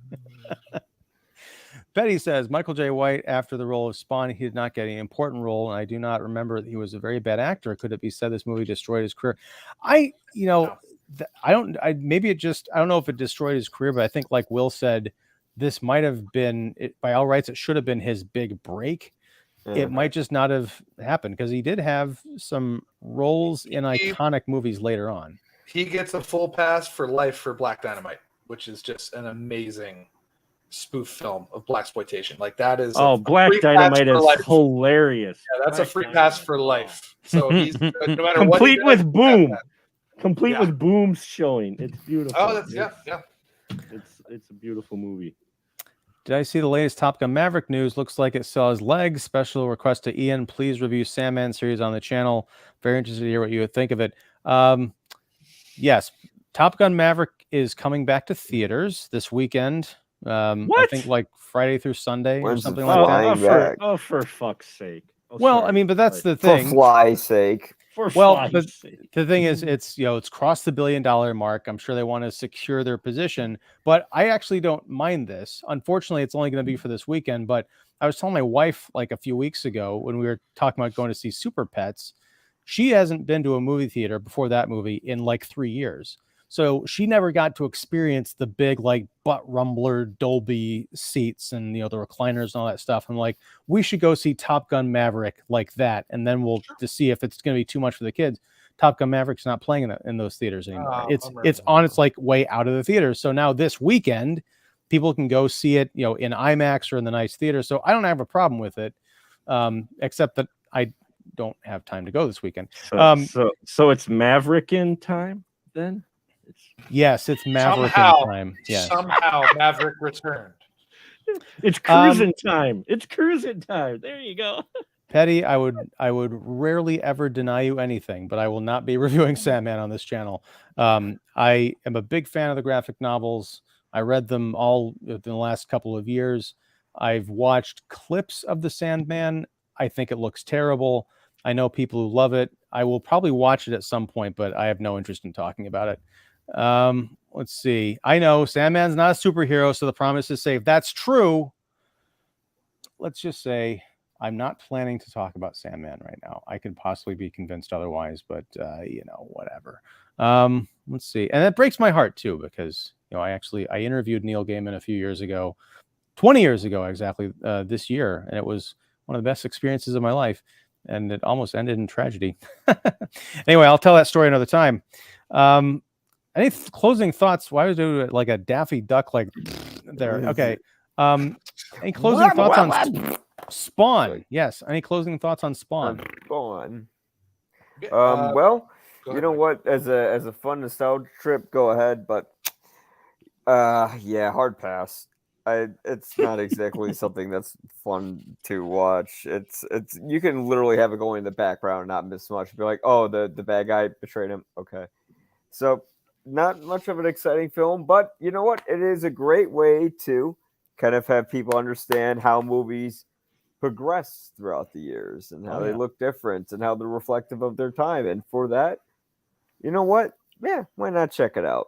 Betty says, Michael J. White, after the role of Spawn, he did not get an important role, and I do not remember that he was a very bad actor. Could it be said this movie destroyed his career? I don't know if it destroyed his career, but I think, like Will said, this might have been, by all rights, it should have been his big break. it might just not have happened because he did have some roles in iconic movies later on. He gets a full pass for life for Black Dynamite, which is just an amazing spoof film of blaxploitation. Like that is Black Dynamite is hilarious. Yeah, that's a free pass for life. So he's no matter what. Complete with Boom. Complete with Boom's showing. It's beautiful. Oh, that's yeah. It's a beautiful movie. Did I see the latest Top Gun Maverick news? Looks like it saw his legs. Special request to Ian. Please review Sandman series on the channel. Very interested to hear what you would think of it. Yes, Top Gun Maverick is coming back to theaters this weekend. I think like Friday through Sunday or something like that. For fuck's sake. I mean, but that's the thing. For fly's sake. The thing is, it's crossed the $1 billion mark. I'm sure they want to secure their position, but I actually don't mind this. Unfortunately, it's only going to be for this weekend. But I was telling my wife like a few weeks ago when we were talking about going to see Super Pets, she hasn't been to a movie theater before that movie in like 3 years. So she never got to experience the big like butt rumbler Dolby seats and the recliners and all that stuff. I'm like, we should go see Top Gun Maverick like that, and then we'll to see if it's going to be too much for the kids. Top Gun Maverick's not playing in those theaters anymore. It's on its like way out of the theaters. So now this weekend, people can go see it, in IMAX or in the nice theater. So I don't have a problem with it, except that I don't have time to go this weekend. So it's Maverick in time then. Yes, it's Maverick time. Yes. Somehow Maverick returned. It's cruising time. It's cruising time. There you go. Petty, I would rarely ever deny you anything, but I will not be reviewing Sandman on this channel. I am a big fan of the graphic novels. I read them all in the last couple of years. I've watched clips of the Sandman. I think it looks terrible. I know people who love it. I will probably watch it at some point, but I have no interest in talking about it. Let's see. I know Sandman's not a superhero, so the promise is safe. That's true. Let's just say I'm not planning to talk about Sandman right now. I could possibly be convinced otherwise, but whatever. Let's see. And that breaks my heart too, because I interviewed Neil Gaiman a few years ago, 20 years ago exactly, this year, and it was one of the best experiences of my life, and it almost ended in tragedy. Anyway, I'll tell that story another time. Any closing thoughts? Why would I do it like a Daffy Duck like there? Okay. Any closing thoughts on Spawn? Yes. Any closing thoughts on Spawn? Spawn. Well, you know what? As a fun nostalgia trip, go ahead. But hard pass. It's not exactly something that's fun to watch. It's you can literally have it going in the background and not miss much. Be like, oh, the bad guy betrayed him. Okay. So not much of an exciting film, but you know what? It is a great way to kind of have people understand how movies progress throughout the years and how they look different and how they're reflective of their time. And for that, you know what? Yeah, why not check it out?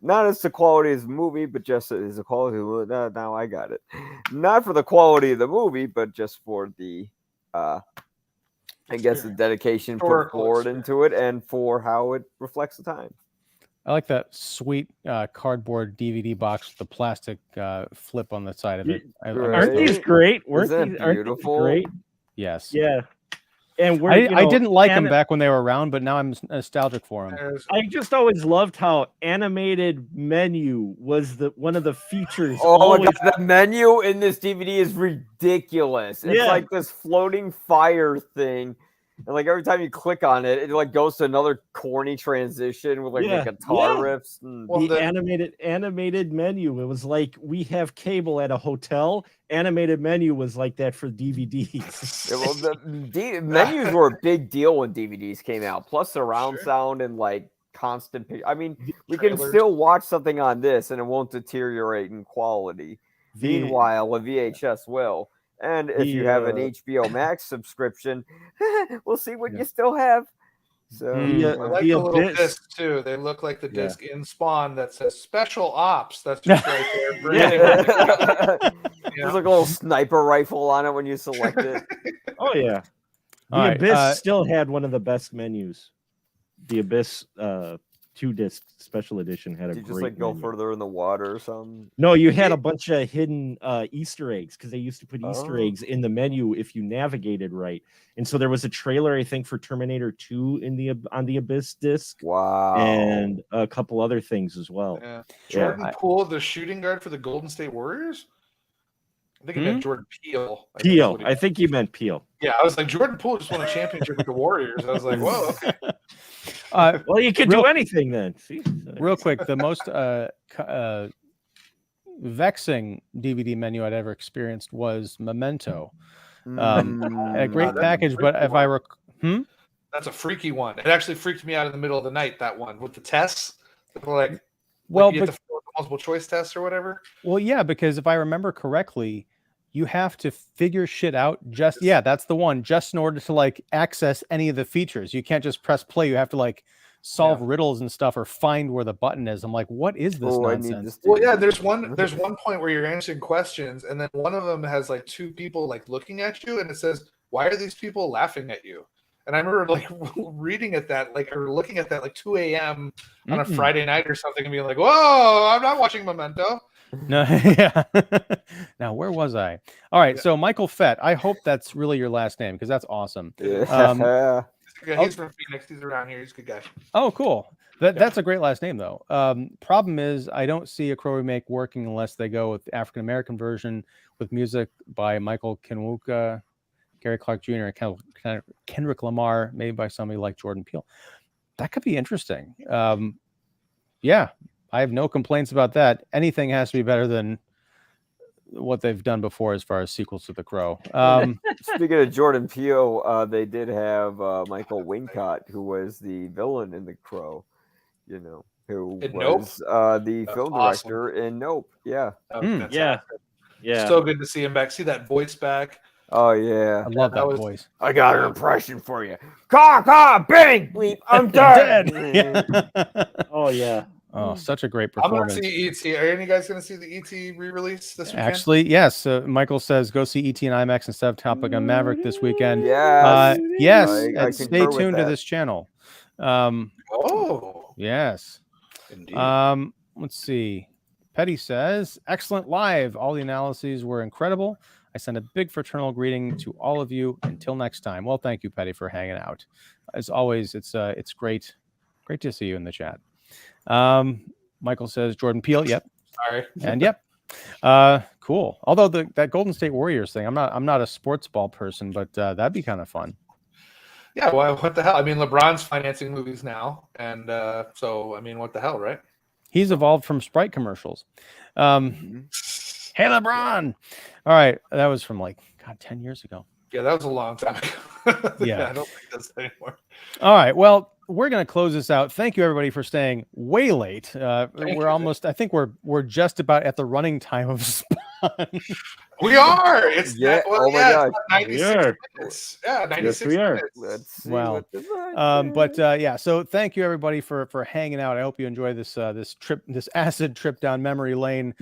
Not as the quality as the movie, but just as the quality of the now I got it. Not for the quality of the movie, but just for the the dedication put forward into it and for how it reflects the time. I like that sweet cardboard DVD box with the plastic flip on the side of it. Aren't these great? Isn't that beautiful? Great? Yes. Yeah. And I didn't like them back when they were around, but now I'm nostalgic for them. I just always loved how animated menu was one of the features. Oh my God, the menu in this DVD is ridiculous. It's like this floating fire thing. And like every time you click on it, it like goes to another corny transition with like the guitar riffs. And... Well, the animated menu. It was like we have cable at a hotel. Animated menu was like that for DVDs. The menus were a big deal when DVDs came out. Plus surround sound and like constant. I mean, we can still watch something on this and it won't deteriorate in quality. Meanwhile, a VHS will. And if you have an HBO Max subscription, we'll see what you still have. So I like the little disc too. They look like the disc in Spawn that says Special Ops. That's just right there. There's like a little sniper rifle on it when you select it. Oh yeah. The Abyss still had one of the best menus. The Abyss 2-disc special edition had a Did you great just like go menu. further in the water or something? No, you had a bunch of hidden Easter eggs because they used to put Easter Oh. eggs in the menu if you navigated right. And so there was a trailer, I think, for Terminator 2 on the Abyss disc. Wow. And a couple other things as well. Yeah. Jordan Poole, the shooting guard for the Golden State Warriors. I think he meant Jordan Peele. Peele. I think you meant Peele. Yeah, I was like, Jordan Poole just won a championship with the Warriors. I was like, whoa, okay. Well, you could do anything then. See? Real quick, the most vexing DVD menu I'd ever experienced was Memento. A great package, but if I That's a freaky one. It actually freaked me out in the middle of the night, that one, with the tests. Like, well, you have to fill out the multiple choice tests or whatever. Well, yeah, because if I remember correctly, you have to figure shit out that's the one, just in order to like access any of the features. You can't just press play. You have to like solve riddles and stuff or find where the button is. I'm like, what is this nonsense? Well, yeah, there's one point where you're answering questions, and then one of them has like two people like looking at you, and it says, "Why are these people laughing at you?" And I remember like reading at that, like, or looking at that like 2 a.m. on a Friday night or something, and being like, "Whoa, I'm not watching Memento." No, yeah. Now, where was I? All right, so Michael Fett. I hope that's really your last name because that's awesome. Yeah. He's from Phoenix. He's around here. He's a good guy. Oh, cool. That's a great last name, though. Problem is, I don't see a Crow remake working unless they go with the African American version with music by Michael Kiwanuka, Gary Clark Jr., and Kendrick Lamar, maybe by somebody like Jordan Peele. That could be interesting. Yeah, I have no complaints about that. Anything has to be better than what they've done before as far as sequels to The Crow. Speaking of Jordan Peele, they did have Michael Wincott, who was the villain in The Crow, who was the film director in Nope. Yeah. Yeah. So good to see him back. See that voice back. Oh, yeah. I love that voice. I got an impression for you. Caw, bang, bleep, I'm dead. Oh, yeah. Oh, such a great performance. I'm going to see E.T. Are any guys going to see the E.T. re-release this weekend? Actually, yes. Michael says go see E.T. in IMAX instead of Top Gun Maverick this weekend. Yes. Yes. I stay tuned to this channel. Yes. Indeed. Let's see. Petty says, excellent live. All the analyses were incredible. I send a big fraternal greeting to all of you. Until next time. Well, thank you, Petty, for hanging out. As always, it's great to see you in the chat. Michael says Jordan Peele. Yep. Sorry. And yep. Cool. Although that Golden State Warriors thing, I'm not a sports ball person, but that'd be kind of fun. Yeah. Well, what the hell? I mean, LeBron's financing movies now, and so I mean, what the hell, right? He's evolved from Sprite commercials. Hey, LeBron. All right, that was from 10 years ago. Yeah, that was a long time ago. Yeah, I don't think that's anymore. All right, well, we're gonna close this out. Thank you everybody for staying way late. We're almost. I think we're just about at the running time of Spawn. We are. It's oh my God. 96 minutes. Yeah, 96 yes, we are. minutes. Let's see. Wow. But so thank you everybody for hanging out. I hope you enjoy this acid trip down memory lane.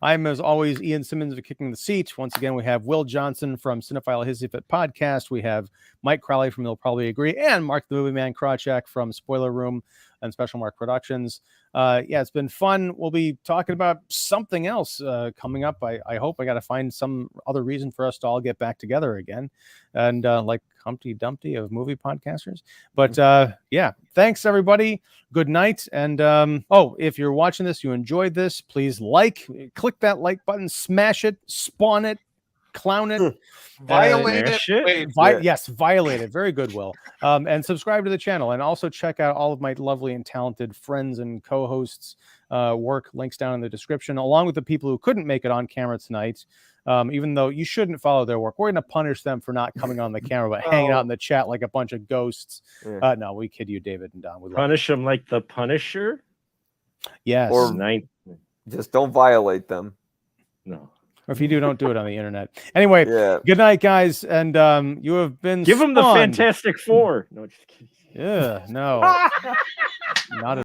I'm as always Ian Simmons of Kicking the Seat. Once again, we have Will Johnson from Cinephile Hissy Fit Podcast. We have Mike Crowley from They'll Probably Agree, and Mark the Movie Man Krawcheck from Spoiler Room and Special Mark Productions. It's been fun. We'll be talking about something else coming up. I hope. I got to find some other reason for us to all get back together again, and like Humpty Dumpty of movie podcasters. But thanks everybody. Good night. And if you're watching this, you enjoyed this, please click that like button, smash it, spawn it, clown it. Violate it. Yes, violate it. Very good, Will. And subscribe to the channel, and also check out all of my lovely and talented friends and co-hosts' work. Links down in the description, along with the people who couldn't make it on camera tonight. Even though you shouldn't follow their work, we're going to punish them for not coming on the camera, but hanging out in the chat like a bunch of ghosts. No, we kid you, David and Don. We punish them like the Punisher. Yes. Or just don't violate them. No. Or if you do, don't do it on the internet. Anyway, good night, guys. And you have been Give them the Fantastic Four. No, just kidding. Yeah, no. Not at